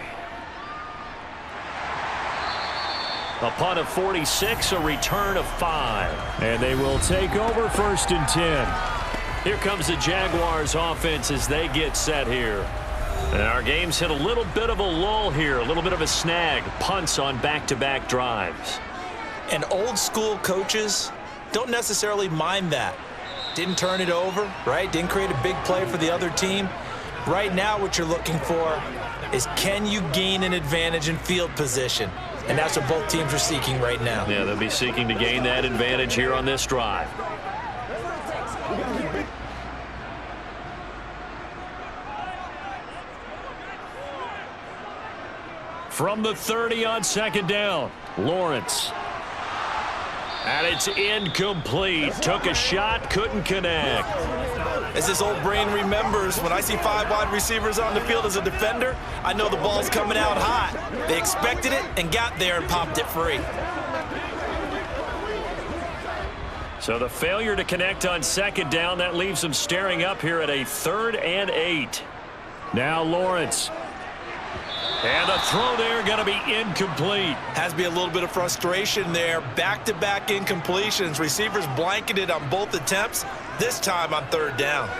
A punt of 46, a return of 5. And they will take over 1st and 10. Here comes the Jaguars offense as they get set here. And our game's hit a little bit of a lull here, a little bit of a snag. Punts on back-to-back drives. And old-school coaches don't necessarily mind that. Didn't turn it over, right? Didn't create a big play for the other team. Right now what you're looking for is, can you gain an advantage in field position? And that's what both teams are seeking right now. Yeah, they'll be seeking to gain that advantage here on this drive. From the 30 on 2nd down, Lawrence. And it's incomplete. Took a shot, couldn't connect. As his old brain remembers, when I see 5 wide receivers on the field as a defender, I know the ball's coming out hot. They expected it and got there and popped it free. So the failure to connect on 2nd down, that leaves them staring up here at a 3rd and 8. Now Lawrence. And the throw there going to be incomplete. Has to be a little bit of frustration there. Back-to-back incompletions. Receivers blanketed on both attempts, this time on 3rd down.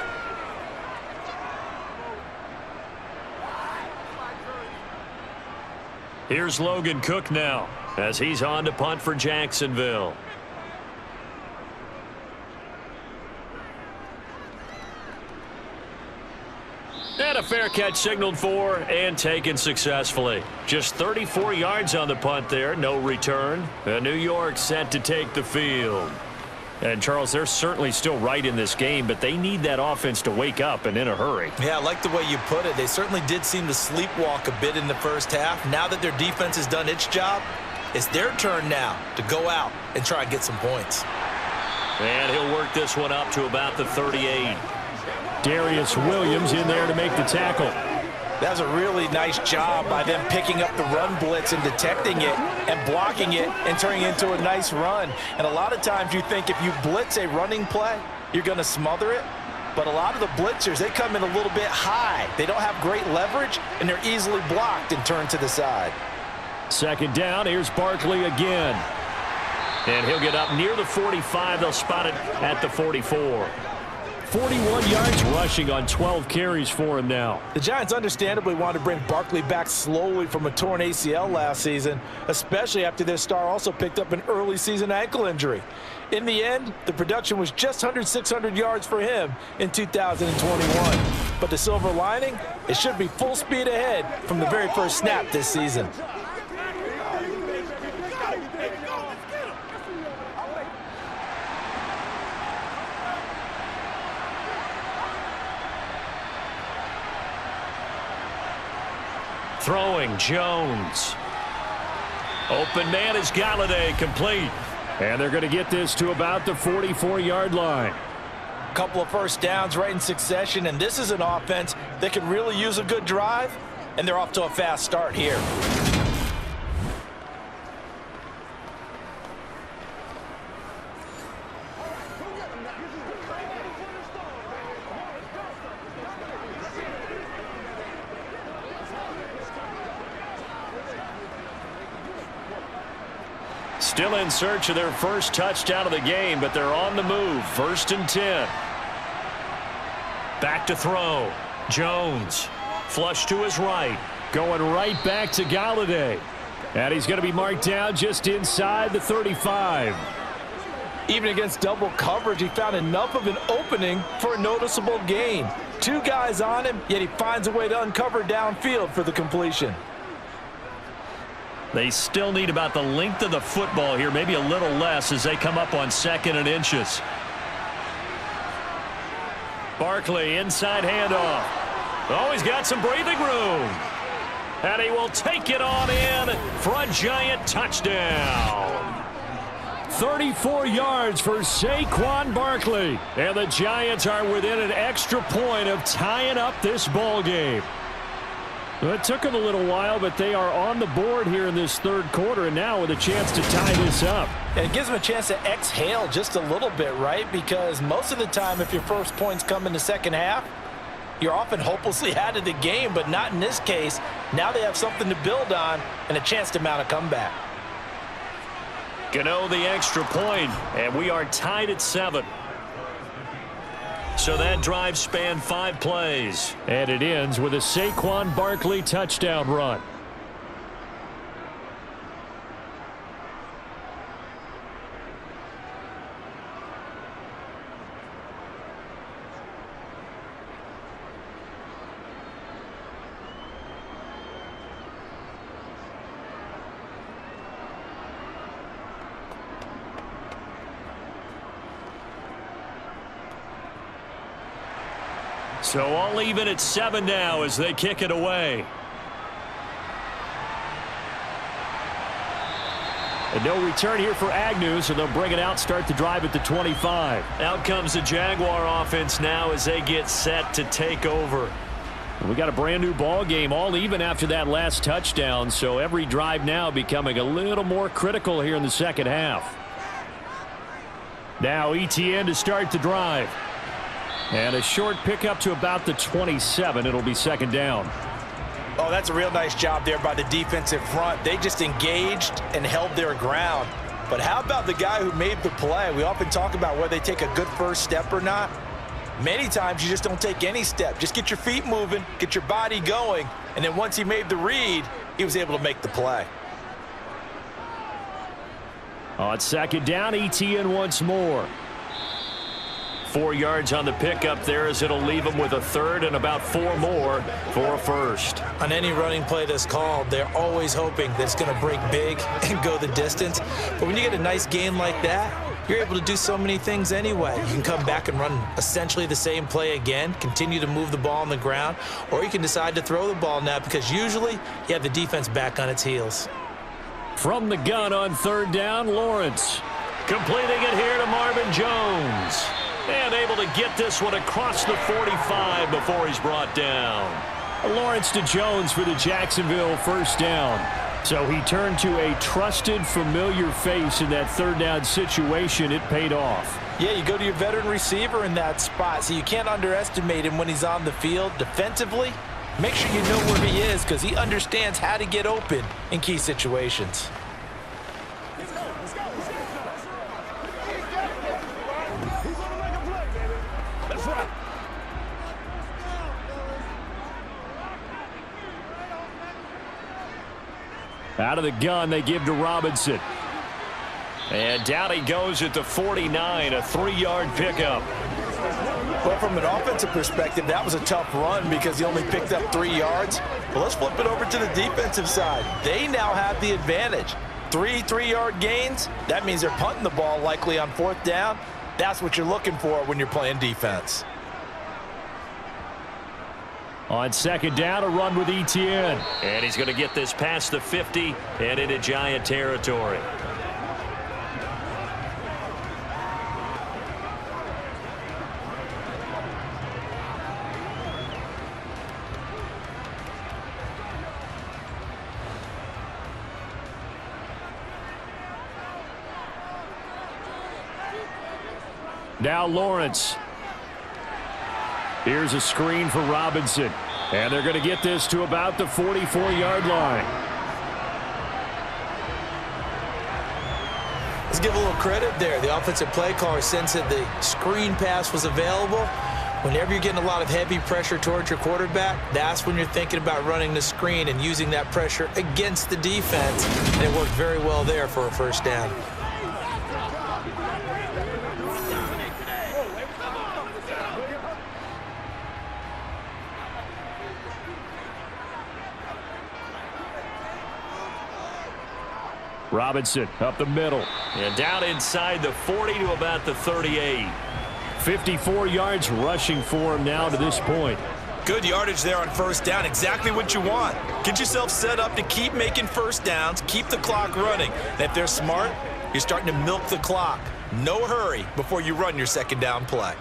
Here's Logan Cook now as he's on to punt for Jacksonville. And a fair catch signaled for and taken successfully. Just 34 yards on the punt there, no return. And New York set to take the field. And, Charles, they're certainly still right in this game, but they need that offense to wake up and in a hurry. Yeah, I like the way you put it. They certainly did seem to sleepwalk a bit in the first half. Now that their defense has done its job, it's their turn now to go out and try and get some points. And he'll work this one up to about the 38. Darius Williams in there to make the tackle. That was a really nice job by them picking up the run blitz and detecting it and blocking it and turning it into a nice run. And a lot of times you think if you blitz a running play, you're going to smother it. But a lot of the blitzers, they come in a little bit high. They don't have great leverage, and they're easily blocked and turned to the side. 2nd down, here's Barkley again. And he'll get up near the 45. They'll spot it at the 44. 41 yards rushing on 12 carries for him now. The Giants understandably want to bring Barkley back slowly from a torn ACL last season, especially after their star also picked up an early season ankle injury. In the end, the production was just under 600 yards for him in 2021. But the silver lining, it should be full speed ahead from the very first snap this season. Throwing Jones. Open man is Galladay, complete. And they're going to get this to about the 44-yard line. A couple of first downs right in succession, and this is an offense that can really use a good drive, and they're off to a fast start here. Still in search of their first touchdown of the game, but they're on the move. 1st and 10. Back to throw. Jones. Flush to his right. Going right back to Galladay. And he's going to be marked down just inside the 35. Even against double coverage, he found enough of an opening for a noticeable gain. 2 guys on him, yet he finds a way to uncover downfield for the completion. They still need about the length of the football here, maybe a little less as they come up on 2nd and inches. Barkley, inside handoff. Oh, he's got some breathing room. And he will take it on in for a Giant touchdown. 34 yards for Saquon Barkley. And the Giants are within an extra point of tying up this ball game. Well, it took them a little while, but they are on the board here in this third quarter, and now with a chance to tie this up. And it gives them a chance to exhale just a little bit, right? Because most of the time, if your first points come in the second half, you're often hopelessly out of the game, but not in this case. Now they have something to build on and a chance to mount a comeback. Gano the extra point, and we are tied at 7. So that drive spanned 5 plays. And it ends with a Saquon Barkley touchdown run. So all even at 7 now as they kick it away. And no return here for Agnew, so they'll bring it out, start the drive at the 25. Out comes the Jaguar offense now as they get set to take over. We got a brand new ball game, all even after that last touchdown, so every drive now becoming a little more critical here in the second half. Now ETN to start the drive. And a short pickup to about the 27. It'll be second down. Oh, that's a real nice job there by the defensive front. They just engaged and held their ground. But how about the guy who made the play? We often talk about whether they take a good first step or not. Many times you just don't take any step. Just get your feet moving, get your body going, and then once he made the read, he was able to make the play. On second down, ETN once more. 4 yards on the pickup there as it'll leave them with a third and about 4 more for a first. On any running play that's called, they're always hoping that it's going to break big and go the distance. But when you get a nice gain like that, you're able to do so many things anyway. You can come back and run essentially the same play again, continue to move the ball on the ground, or you can decide to throw the ball now because usually you have the defense back on its heels. From the gun on third down, Lawrence. Completing it here to Marvin Jones. And able to get this one across the 45 before he's brought down. Lawrence to Jones for the Jacksonville first down. So he turned to a trusted, familiar face in that third down situation. It paid off. Yeah, you go to your veteran receiver in that spot, so you can't underestimate him when he's on the field defensively. Make sure you know where he is because he understands how to get open in key situations. Out of the gun, they give to Robinson. And down he goes at the 49, a 3-yard pickup. Well, from an offensive perspective, that was a tough run because he only picked up 3 yards. But let's flip it over to the defensive side. They now have the advantage. 3 3-yard gains, that means they're punting the ball likely on fourth down. That's what you're looking for when you're playing defense. On second down, a run with ETN. And he's going to get this past the 50 and into Giant territory. Now Lawrence. Here's a screen for Robinson. And they're going to get this to about the 44-yard line. Let's give a little credit there. The offensive play caller sensed that the screen pass was available. Whenever you're getting a lot of heavy pressure towards your quarterback, that's when you're thinking about running the screen and using that pressure against the defense. And it worked very well there for a first down. Robinson up the middle. And down inside the 40 to about the 38. 54 yards rushing for him now to this point. Good yardage there on first down. Exactly what you want. Get yourself set up to keep making first downs, keep the clock running. And if they're smart, you're starting to milk the clock. No hurry before you run your second down play.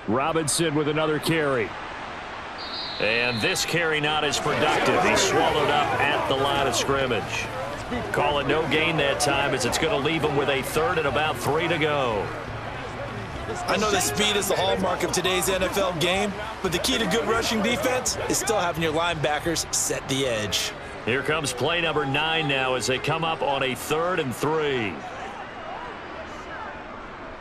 Robinson with another carry. And this carry not as productive. He's swallowed up at the line of scrimmage. Call it no gain that time as it's going to leave him with a third and about 3 to go. I know that speed is the hallmark of today's NFL game, but the key to good rushing defense is still having your linebackers set the edge. Here comes play number 9 now as they come up on a 3rd and 3.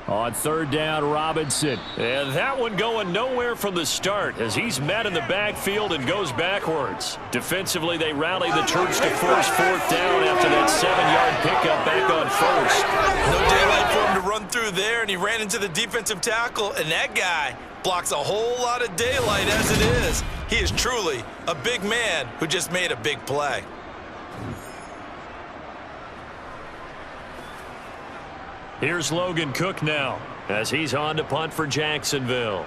On third down, Robinson. And that one going nowhere from the start as he's met in the backfield and goes backwards. Defensively, they rally the troops to force 4th down after that 7-yard pickup back on 1st. No daylight for him to run through there, and he ran into the defensive tackle, and that guy blocks a whole lot of daylight as it is. He is truly a big man who just made a big play. Here's Logan Cook now as he's on to punt for Jacksonville.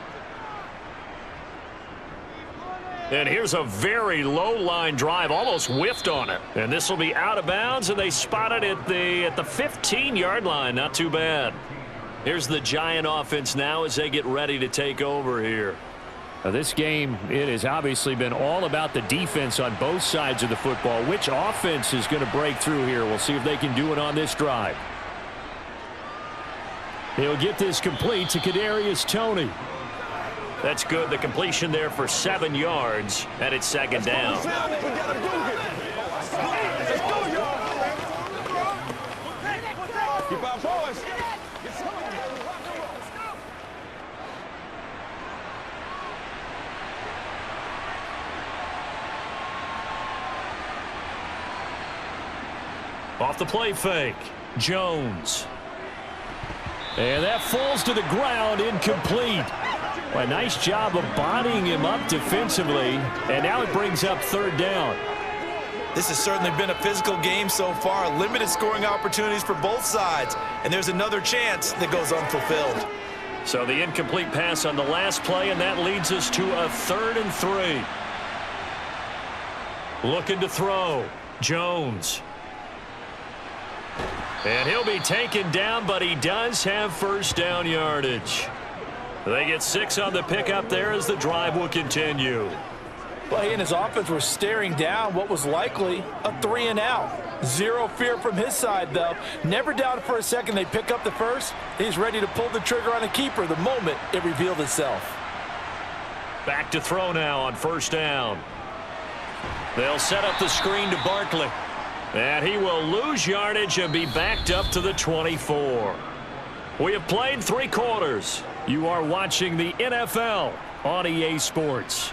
And here's a very low line drive, almost whiffed on it. And this will be out of bounds, and they spot it at the 15-yard line. Not too bad. Here's the Giant offense now as they get ready to take over here. Now this game, it has obviously been all about the defense on both sides of the football. Which offense is going to break through here? We'll see if they can do it on this drive. He'll get this complete to Kadarius Toney. That's good. The completion there for 7 yards, and it's 2nd down. Keep our boys. Off the play fake, Jones. And that falls to the ground, incomplete. Well, a nice job of bodying him up defensively, and now it brings up 3rd down. This has certainly been a physical game so far. Limited scoring opportunities for both sides, and there's another chance that goes unfulfilled. So the incomplete pass on the last play, and that leads us to a 3rd and 3. Looking to throw, Jones. And he'll be taken down, but he does have first down yardage. They get 6 on the pickup there as the drive will continue. Well, he and his offense were staring down what was likely a 3-and-out. Zero fear from his side, though. Never doubted for a second they pick up the first. He's ready to pull the trigger on a keeper the moment it revealed itself. Back to throw now on 1st down. They'll set up the screen to Barkley. And he will lose yardage and be backed up to the 24. We have played 3 quarters. You are watching the NFL on EA Sports.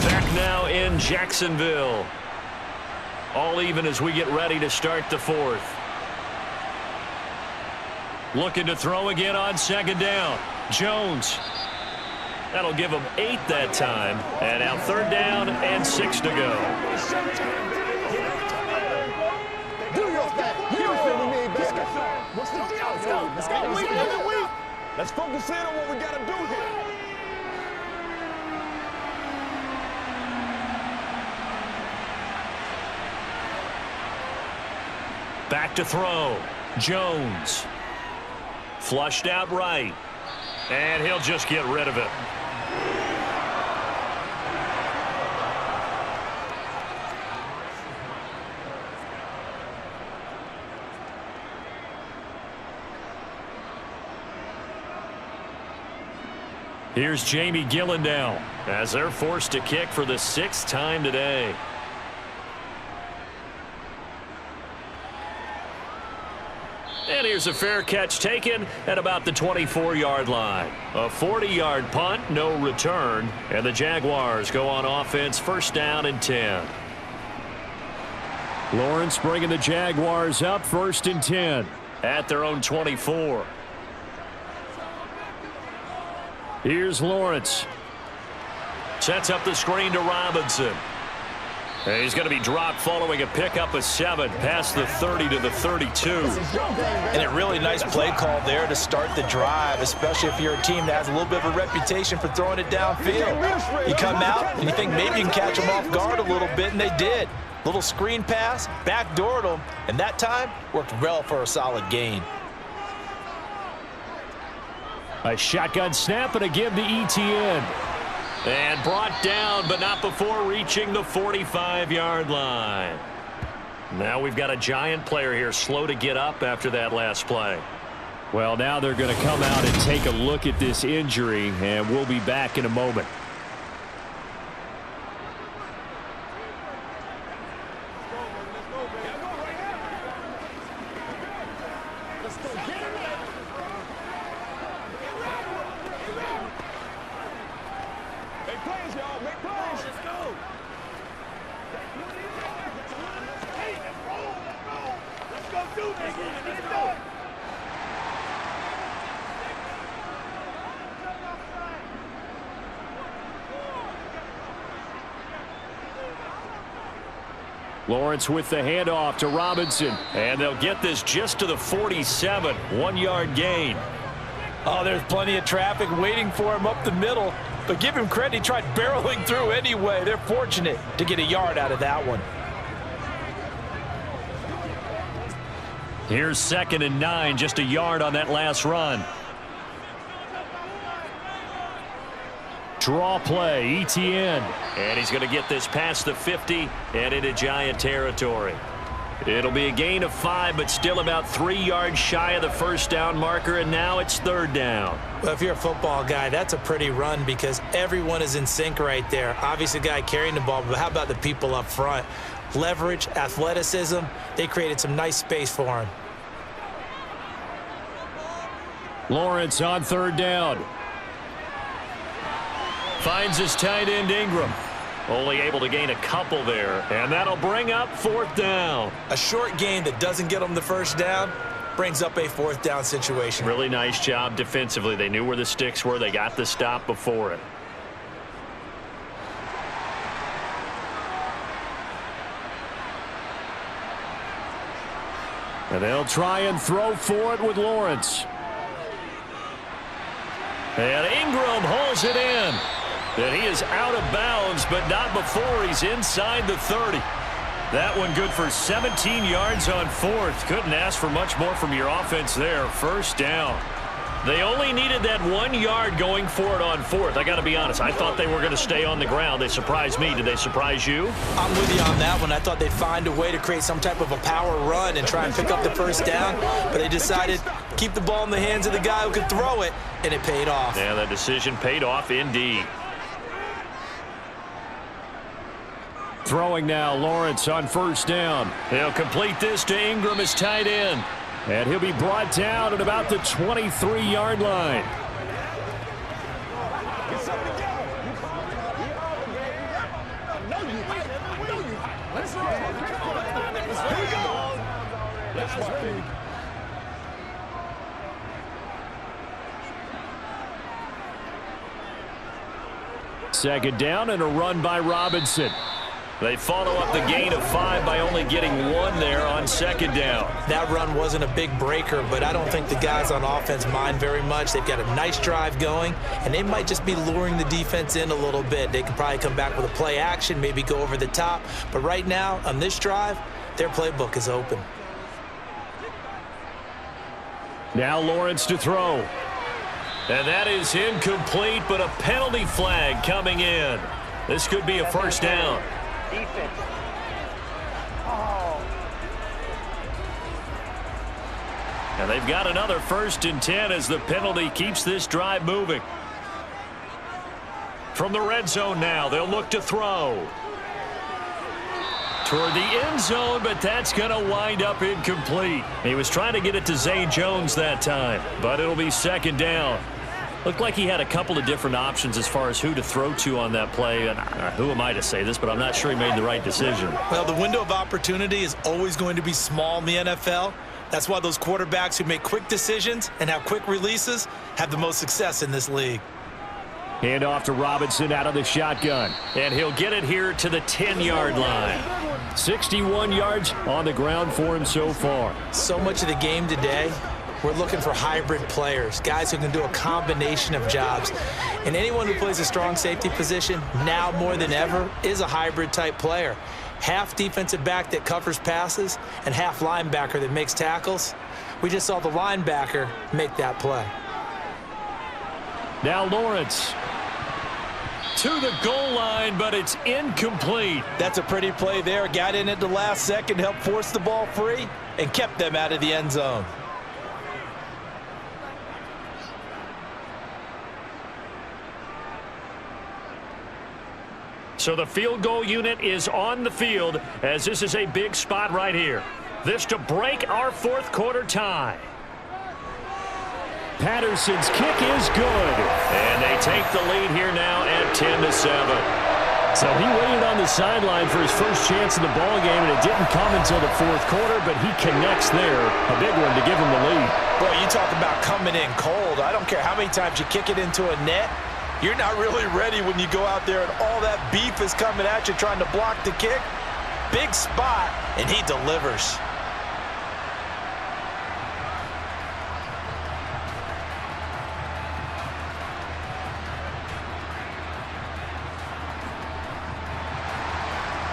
Back now in Jacksonville. All even as we get ready to start the 4th. Looking to throw again on 2nd down. Jones. That'll give him 8 that time. And now 3rd down and 6 to go. Let's focus in on what we got to do here. Back to throw. Jones. Flushed out right. And he'll just get rid of it. Here's Jamie Gillen now as they're forced to kick for the 6th time today. And here's a fair catch taken at about the 24-yard line. A 40-yard punt, no return, and the Jaguars go on offense 1st down and 10. Lawrence bringing the Jaguars up 1st and 10. At their own 24. Here's Lawrence. Sets up the screen to Robinson. And he's going to be dropped following a pickup of 7 past the 30 to the 32. And a really nice play call there to start the drive, especially if you're a team that has a little bit of a reputation for throwing it downfield. You come out and you think maybe you can catch them off guard a little bit, and they did. Little screen pass, backdoored them, and that time worked well for a solid gain. A shotgun snap and a give to Etienne. And brought down, but not before reaching the 45-yard line. Now we've got a Giant player here slow to get up after that last play. Well, now they're going to come out and take a look at this injury, and we'll be back in a moment. Lawrence with the handoff to Robinson. And they'll get this just to the 47. 1-yard gain. Oh, there's plenty of traffic waiting for him up the middle. But give him credit, he tried barreling through anyway. They're fortunate to get a yard out of that one. Here's 2nd and 9, just a yard on that last run. Draw play, Etienne. And he's going to get this past the 50 and into Giant territory. It'll be a gain of 5, but still about 3 yards shy of the first down marker, and now it's 3rd down. Well, if you're a football guy, that's a pretty run because everyone is in sync right there. Obviously, the guy carrying the ball, but how about the people up front? Leverage, athleticism, they created some nice space for him. Lawrence on 3rd down. Finds his tight end Ingram. Only able to gain a couple there, and that'll bring up 4th down. A short gain that doesn't get them the first down brings up a 4th down situation. Really nice job defensively. They knew where the sticks were. They got the stop before it. And they'll try and throw for it with Lawrence. And Ingram hauls it in. And he is out of bounds, but not before he's inside the 30. That one good for 17 yards on 4th. Couldn't ask for much more from your offense there. 1st down. They only needed that 1 yard going for it on 4th. I got to be honest, I thought they were going to stay on the ground. They surprised me. Did they surprise you? I'm with you on that one. I thought they'd find a way to create some type of a power run and try and pick up the 1st down, but they decided to keep the ball in the hands of the guy who could throw it, and it paid off. Yeah, that decision paid off indeed. Throwing now, Lawrence on 1st down. He'll complete this to Ingram as tight end. And he'll be brought down at about the 23-yard line. Second down and a run by Robinson. They follow up the gain of 5 by only getting 1 there on 2nd down. That run wasn't a big breaker, but I don't think the guys on offense mind very much. They've got a nice drive going, and they might just be luring the defense in a little bit. They can probably come back with a play action, maybe go over the top. But right now, on this drive, their playbook is open. Now Lawrence to throw. And that is incomplete, but a penalty flag coming in. This could be a 1st down. Defense. And they've got another 1st and 10 as the penalty keeps this drive moving. From the red zone now, they'll look to throw. Toward the end zone, but that's going to wind up incomplete. He was trying to get it to Zay Jones that time, but it'll be 2nd down. Looked like he had a couple of different options as far as who to throw to on that play. And who am I to say this, but I'm not sure he made the right decision. Well, the window of opportunity is always going to be small in the NFL. That's why those quarterbacks who make quick decisions and have quick releases have the most success in this league. Hand off to Robinson out of the shotgun. And he'll get it here to the 10-yard line. 61 yards on the ground for him so far. So much of the game today, we're looking for hybrid players, guys who can do a combination of jobs. And anyone who plays a strong safety position, now more than ever, is a hybrid type player. Half defensive back that covers passes and half linebacker that makes tackles. We just saw the linebacker make that play. Now Lawrence to the goal line, but it's incomplete. That's a pretty play there. Got in at the last second, helped force the ball free, and kept them out of the end zone. So the field goal unit is on the field as this is a big spot right here. This to break our fourth quarter tie. Patterson's kick is good. And they take the lead here now at 10-7. So he waited on the sideline for his first chance in the ball game, and it didn't come until the fourth quarter, but he connects there. A big one to give him the lead. Boy, you talk about coming in cold. I don't care how many times you kick it into a net. You're not really ready when you go out there and all that beef is coming at you trying to block the kick. Big spot, and he delivers.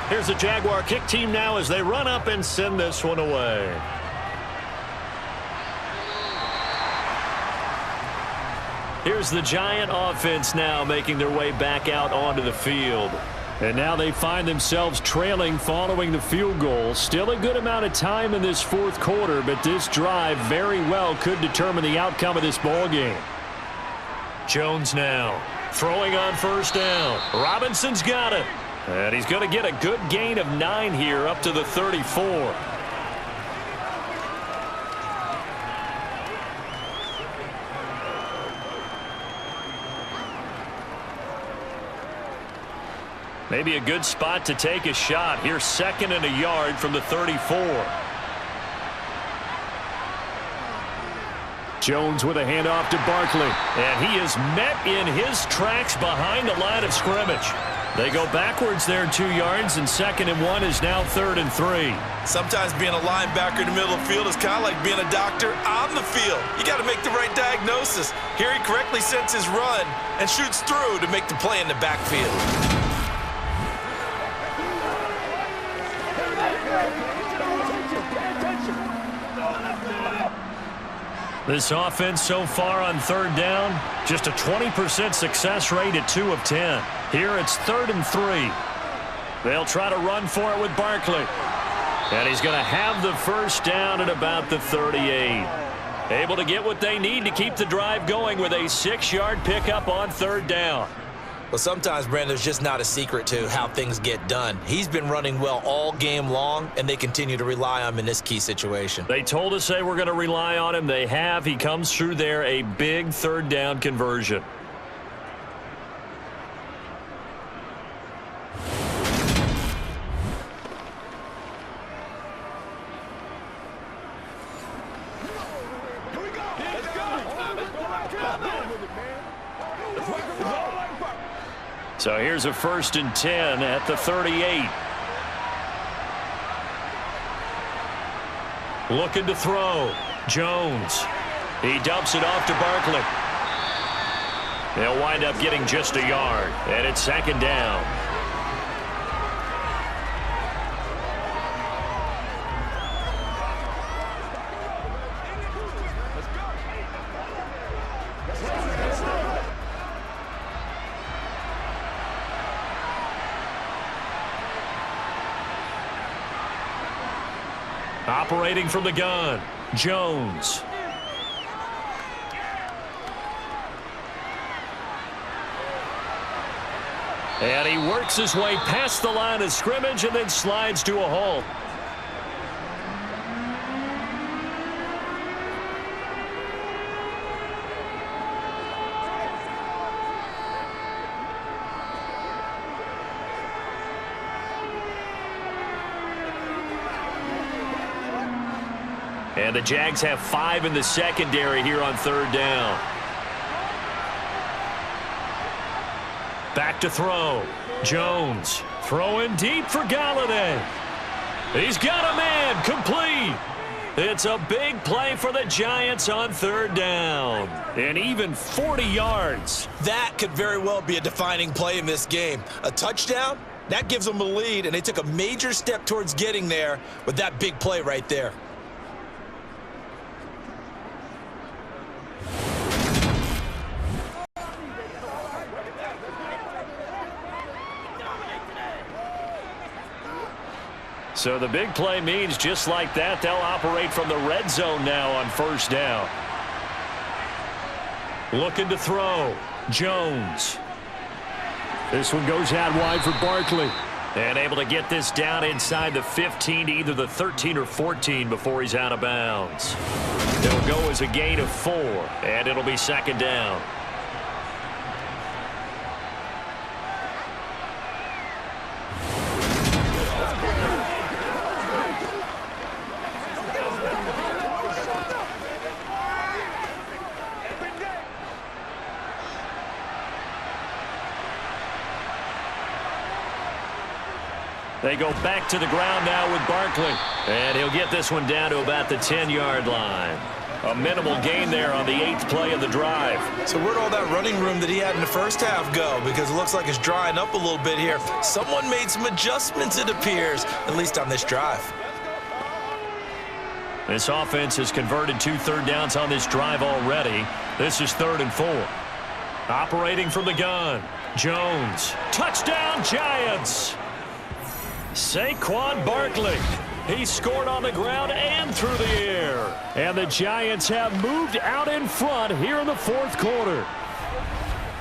Here's the Jaguar kick team now as they run up and send this one away. Here's the Giant offense now making their way back out onto the field. And now they find themselves trailing following the field goal. Still a good amount of time in this fourth quarter, but this drive very well could determine the outcome of this ball game. Jones now throwing on first down. Robinson's got it. And he's going to get a good gain of 9 here up to the 34. Maybe a good spot to take a shot. Here's 2nd and a yard from the 34. Jones with a handoff to Barkley. And he is met in his tracks behind the line of scrimmage. They go backwards there 2 yards, and 2nd and 1 is now 3rd and 3. Sometimes being a linebacker in the middle of the field is kind of like being a doctor on the field. You got to make the right diagnosis. Here he correctly sets his run and shoots through to make the play in the backfield. This offense so far on 3rd down, just a 20% success rate at 2 of 10. Here it's 3rd and 3. They'll try to run for it with Barkley. And he's going to have the first down at about the 38. Able to get what they need to keep the drive going with a 6-yard pickup on 3rd down. Well, sometimes, Brandon, there's just not a secret to how things get done. He's been running well all game long, and they continue to rely on him in this key situation. They told us they were going to rely on him. They have. He comes through there, a big 3rd down conversion. So here's a 1st and 10 at the 38. Looking to throw. Jones. He dumps it off to Barkley. They'll wind up getting just a yard, and it's 2nd down. Operating from the gun, Jones. And he works his way past the line of scrimmage and then slides to a halt. And the Jags have 5 in the secondary here on 3rd down. Back to throw. Jones throwing deep for Galladay. He's got a man, complete. It's a big play for the Giants on third down. And even 40 yards. That could very well be a defining play in this game. A touchdown, that gives them a lead, and they took a major step towards getting there with that big play right there. So the big play means just like that, they'll operate from the red zone now on first down. Looking to throw. Jones. This one goes out wide for Barkley. And able to get this down inside the 15 to either the 13 or 14 before he's out of bounds. It'll go as a gain of 4, and it'll be second down. They go back to the ground now with Barkley. And he'll get this one down to about the 10-yard line. A minimal gain there on the 8th play of the drive. So where'd all that running room that he had in the first half go? Because it looks like it's drying up a little bit here. Someone made some adjustments, it appears, at least on this drive. This offense has converted 2 third downs on this drive already. This is 3rd and 4. Operating from the gun. Jones. Touchdown, Giants! Saquon Barkley. He scored on the ground and through the air. And the Giants have moved out in front here in the fourth quarter.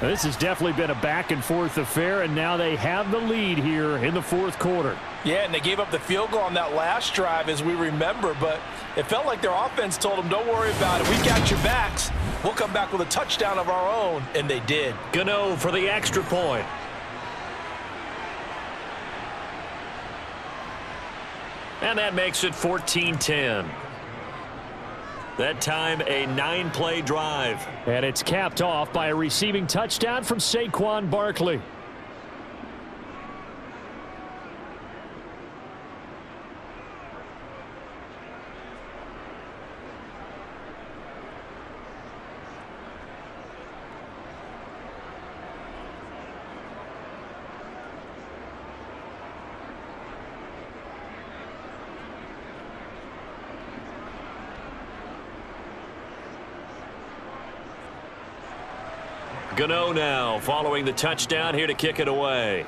This has definitely been a back-and-forth affair, and now they have the lead here in the fourth quarter. Yeah, and they gave up the field goal on that last drive, as we remember, but it felt like their offense told them, don't worry about it. We got your backs. We'll come back with a touchdown of our own, and they did. Gano for the extra point. And that makes it 14-10. That time, a 9-play drive. And it's capped off by a receiving touchdown from Saquon Barkley. Gano now following the touchdown here to kick it away.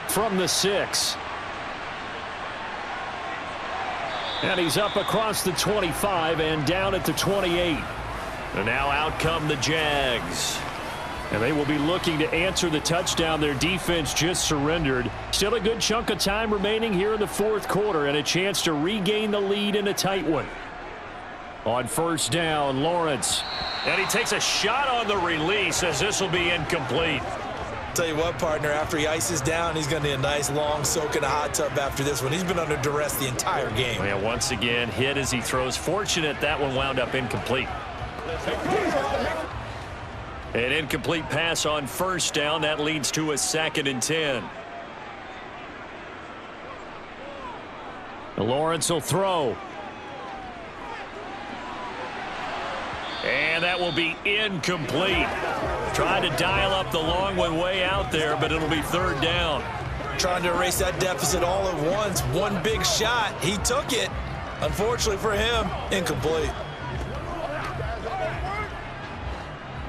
From the 6. And he's up across the 25 and down at the 28. And now out come the Jags. And they will be looking to answer the touchdown their defense just surrendered. Still a good chunk of time remaining here in the fourth quarter and a chance to regain the lead in a tight one. On first down, Lawrence. And he takes a shot on the release as this will be incomplete. Tell you what, partner, after he ices down, he's going to need a nice long soak in a hot tub after this one. He's been under duress the entire game. Yeah, once again, hit as he throws. Fortunate that one wound up incomplete. An incomplete pass on first down. That leads to a 2nd and 10. Lawrence will throw. And that will be incomplete. Tried to dial up the long one way out there, but it'll be 3rd down. Trying to erase that deficit all at once. One big shot. He took it. Unfortunately for him, incomplete.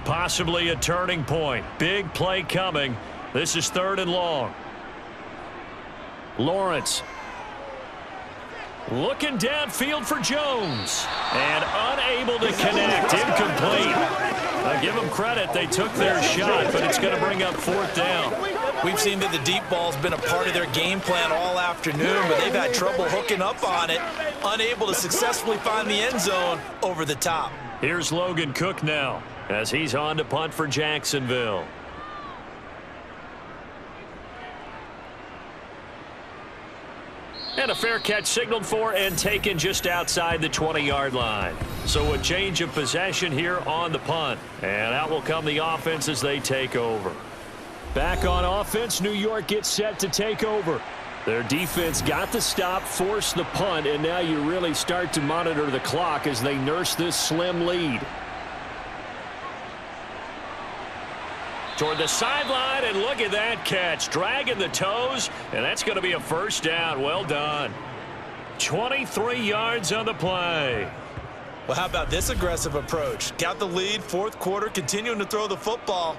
Possibly a turning point. Big play coming. This is 3rd and long. Lawrence. Looking downfield for Jones. And unable to connect. Incomplete. Now give them credit. They took their shot, but it's going to bring up 4th down. We've seen that the deep ball's been a part of their game plan all afternoon, but they've had trouble hooking up on it. Unable to successfully find the end zone over the top. Here's Logan Cook now as he's on to punt for Jacksonville. And a fair catch signaled for and taken just outside the 20-yard line. So a change of possession here on the punt. And out will come the offense as they take over. Back on offense, New York gets set to take over. Their defense got the stop, forced the punt, and now you really start to monitor the clock as they nurse this slim lead. Toward the sideline, and look at that catch. Dragging the toes, and that's going to be a first down. Well done. 23 yards on the play. Well, how about this aggressive approach? Got the lead, fourth quarter, continuing to throw the football.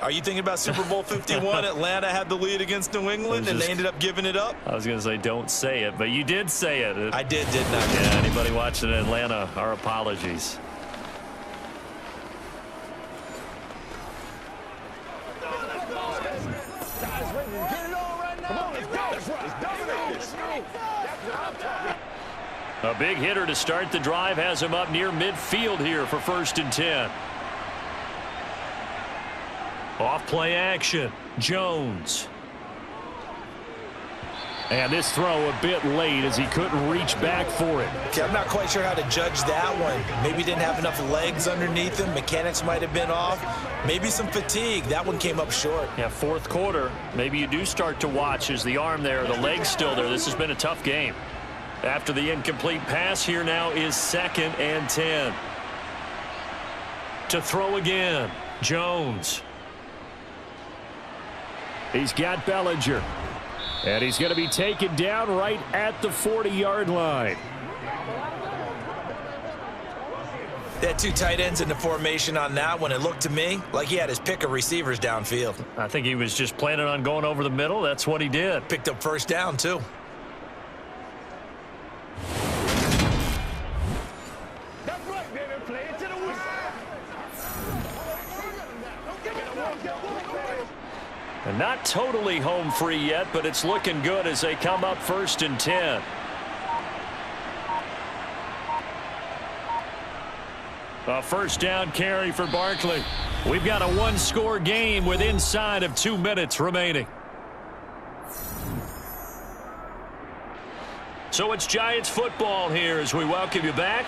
Are you thinking about Super Bowl 51? Atlanta had the lead against New England, and they ended up giving it up? I was going to say don't say it, but you did say it. I did, didn't I? Yeah, anybody watching in Atlanta, our apologies. A big hitter to start the drive has him up near midfield here for 1st and 10. Off play action. Jones. And this throw a bit late as he couldn't reach back for it. Okay, I'm not quite sure how to judge that one. Maybe he didn't have enough legs underneath him. Mechanics might have been off. Maybe some fatigue. That one came up short. Yeah, fourth quarter. Maybe you do start to watch as the arm there, the leg's still there. This has been a tough game. After the incomplete pass, here now is 2nd and 10. To throw again, Jones. He's got Bellinger. And he's going to be taken down right at the 40-yard line. They had 2 tight ends in the formation on that one. It looked to me like he had his pick of receivers downfield. I think he was just planning on going over the middle. That's what he did. Picked up first down, too. That's right, baby. Play it to the whistle. And not totally home free yet, but it's looking good as they come up 1st and 10. A first down carry for Barkley. We've got a 1-score game with inside of 2 minutes remaining. So it's Giants football here as we welcome you back.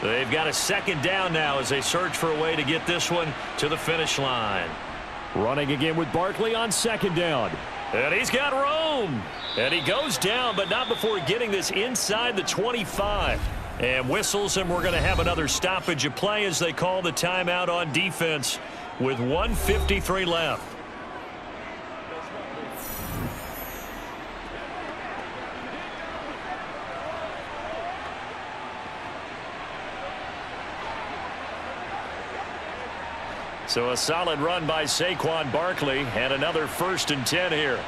They've got a 2nd down now as they search for a way to get this one to the finish line. Running again with Barkley on 2nd down. And he's got room. And he goes down, but not before getting this inside the 25. And whistles, and we're going to have another stoppage of play as they call the timeout on defense with 1:53 left. So a solid run by Saquon Barkley and another 1st and 10 here.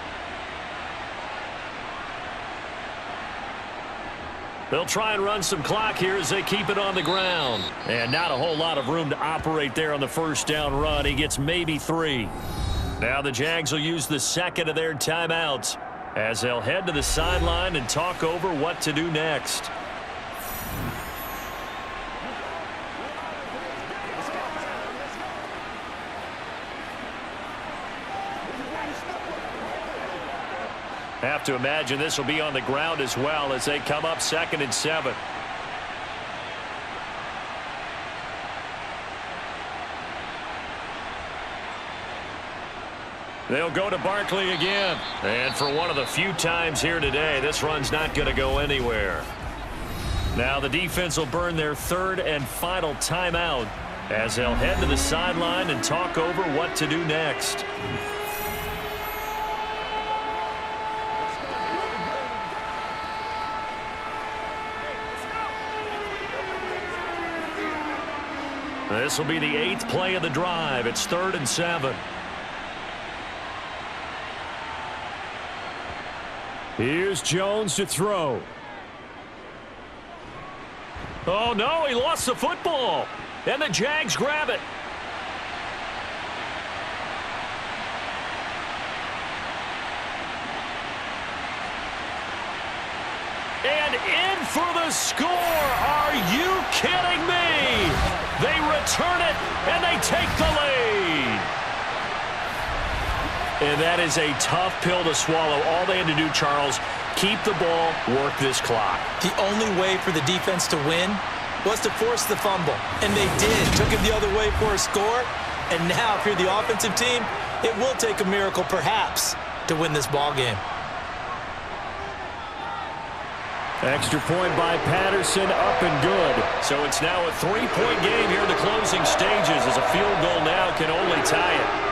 They'll try and run some clock here as they keep it on the ground. And not a whole lot of room to operate there on the first down run. He gets maybe 3. Now the Jags will use the 2nd of their timeouts as they'll head to the sideline and talk over what to do next. Have to imagine this will be on the ground as well as they come up 2nd and 7. They'll go to Barkley again. And for one of the few times here today, this run's not going to go anywhere. Now the defense will burn their 3rd and final timeout as they'll head to the sideline and talk over what to do next. This will be the 8th play of the drive. It's 3rd and 7. Here's Jones to throw. Oh, no, he lost the football. And the Jags grab it. And in for the score. Are you kidding me? They return it, and they take the lead. And that is a tough pill to swallow. All they had to do, Charles, keep the ball, work this clock. The only way for the defense to win was to force the fumble, and they did. Took it the other way for a score, and now if you're the offensive team, it will take a miracle perhaps to win this ball game. Extra point by Patterson, up and good. So it's now a 3-point game here in the closing stages as a field goal now can only tie it.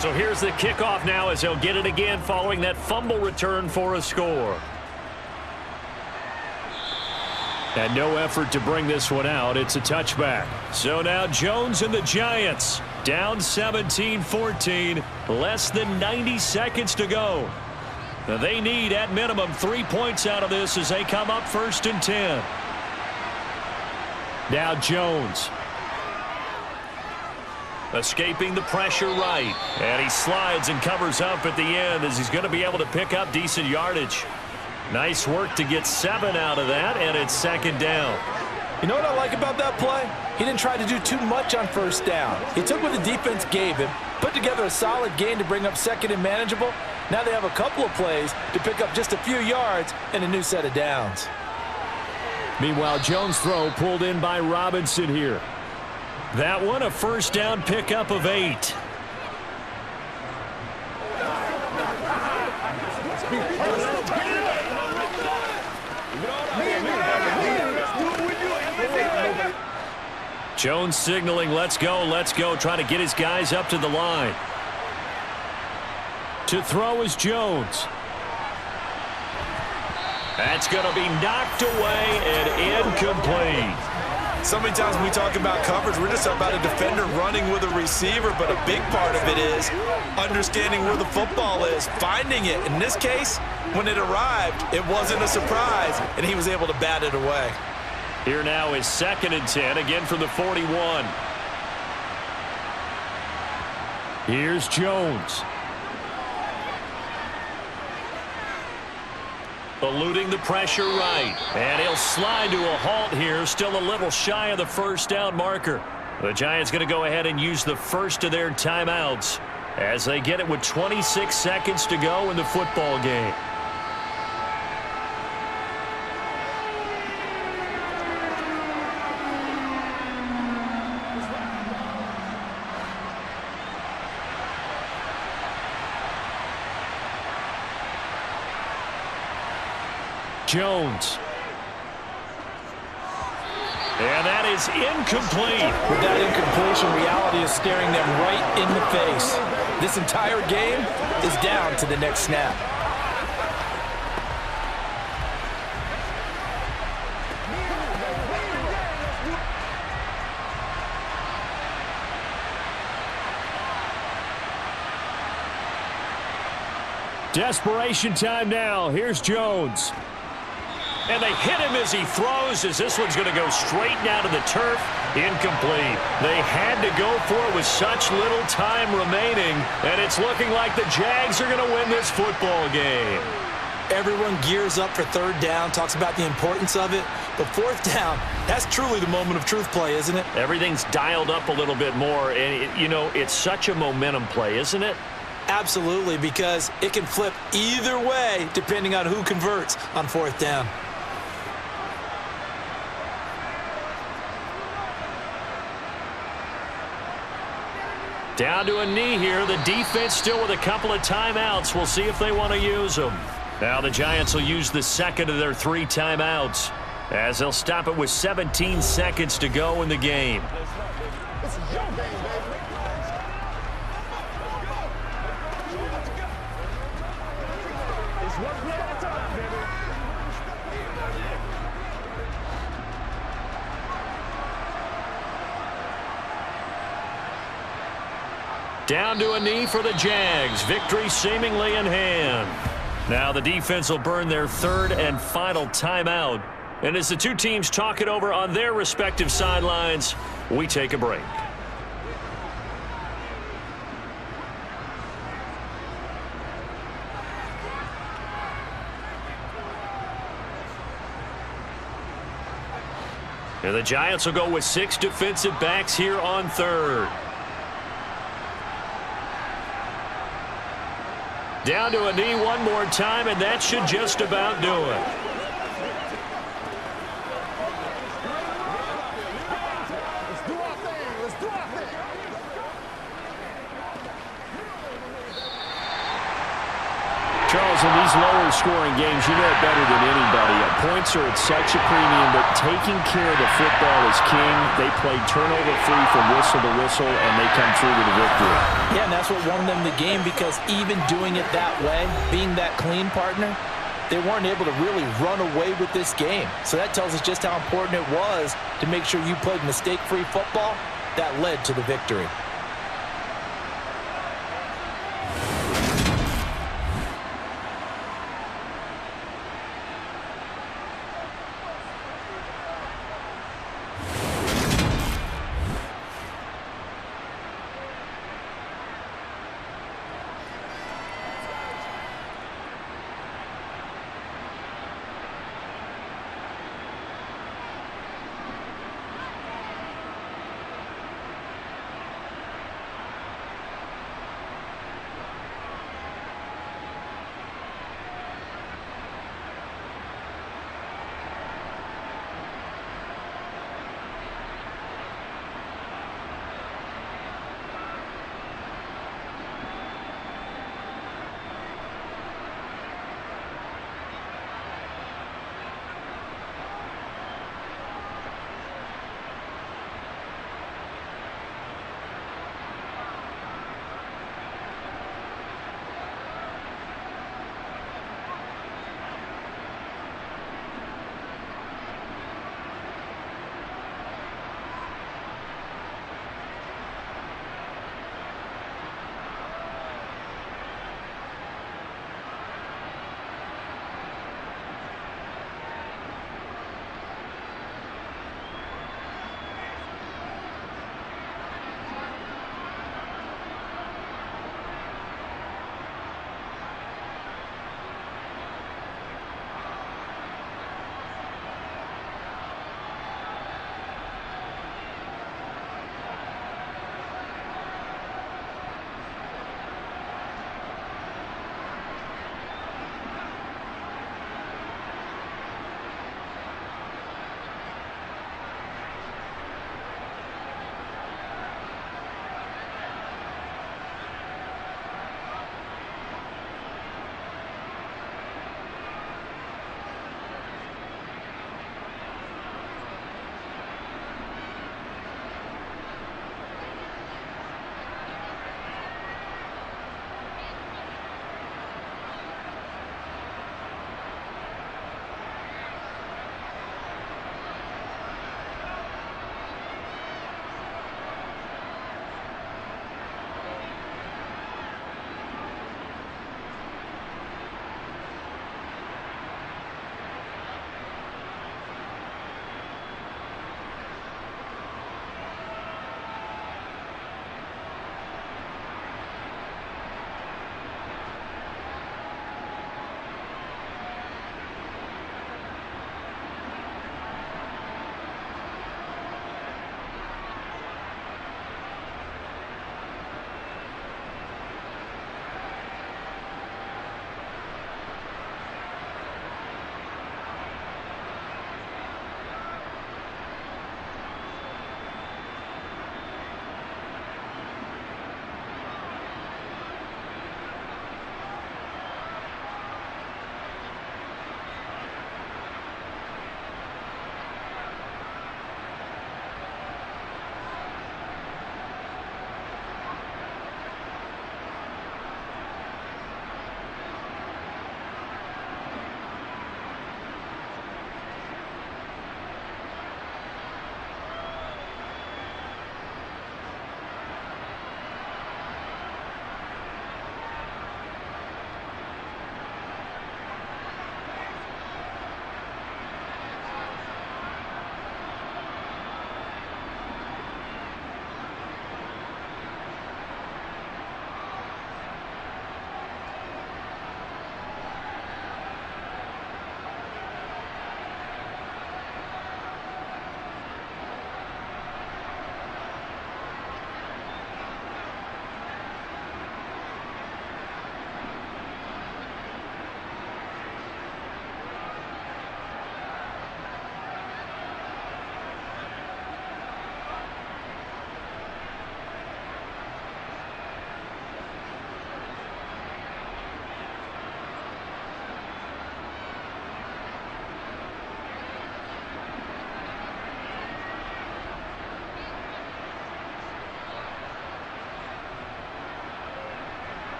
So here's the kickoff now as he'll get it again following that fumble return for a score. And no effort to bring this one out. It's a touchback. So now Jones and the Giants down 17-14. Less than 90 seconds to go. Now they need at minimum 3 points out of this as they come up 1st and 10. Now Jones. Escaping the pressure right. And he slides and covers up at the end as he's going to be able to pick up decent yardage. Nice work to get 7 out of that, and it's 2nd down. You know what I like about that play? He didn't try to do too much on 1st down. He took what the defense gave him, put together a solid gain to bring up 2nd and manageable. Now they have a couple of plays to pick up just a few yards and a new set of downs. Meanwhile, Jones' throw pulled in by Robinson here. That one, a 1st down pickup of 8. Jones signaling, let's go, trying to get his guys up to the line. To throw is Jones. That's going to be knocked away and incomplete. So many times when we talk about coverage, we're just about a defender running with a receiver, but a big part of it is understanding where the football is, finding it. In this case, when it arrived, it wasn't a surprise, and he was able to bat it away. Here now is 2nd and 10, again from the 41. Here's Jones. Eluding the pressure right. And he'll slide to a halt here. Still a little shy of the 1st down marker. The Giants going to go ahead and use the first of their timeouts as they get it with 26 seconds to go in the football game. Jones. And that is incomplete. With that incompletion, reality is staring them right in the face. This entire game is down to the next snap. Desperation time now. Here's Jones. And they hit him as he throws, as this one's going to go straight down to the turf. Incomplete. They had to go for it with such little time remaining, and it's looking like the Jags are going to win this football game. Everyone gears up for 3rd down, talks about the importance of it. But 4th down, that's truly the moment of truth play, isn't it? Everything's dialed up a little bit more, and, you know, it's such a momentum play, isn't it? Absolutely, because it can flip either way depending on who converts on 4th down. Down to a knee here. The defense still with a couple of timeouts. We'll see if they want to use them. Now the Giants will use the 2nd of their 3 timeouts as they'll stop it with 17 seconds to go in the game. This is your game, baby. It's one play at a time, baby. Down to a knee for the Jags. Victory seemingly in hand. Now the defense will burn their third and final timeout. And as the two teams talk it over on their respective sidelines, we take a break. And the Giants will go with 6 defensive backs here on third. Down to a knee one more time, and that should just about do it. Let's do our thing. Let's do our thing. Charles, in these lower scoring games, you know it better than anybody. Points are at such a premium, but taking care of the football is king. They played turnover-free from whistle to whistle, and they come through with a victory. Yeah, and that's what won them the game, because even doing it that way, being that clean partner, they weren't able to really run away with this game. So that tells us just how important it was to make sure you played mistake-free football. That led to the victory.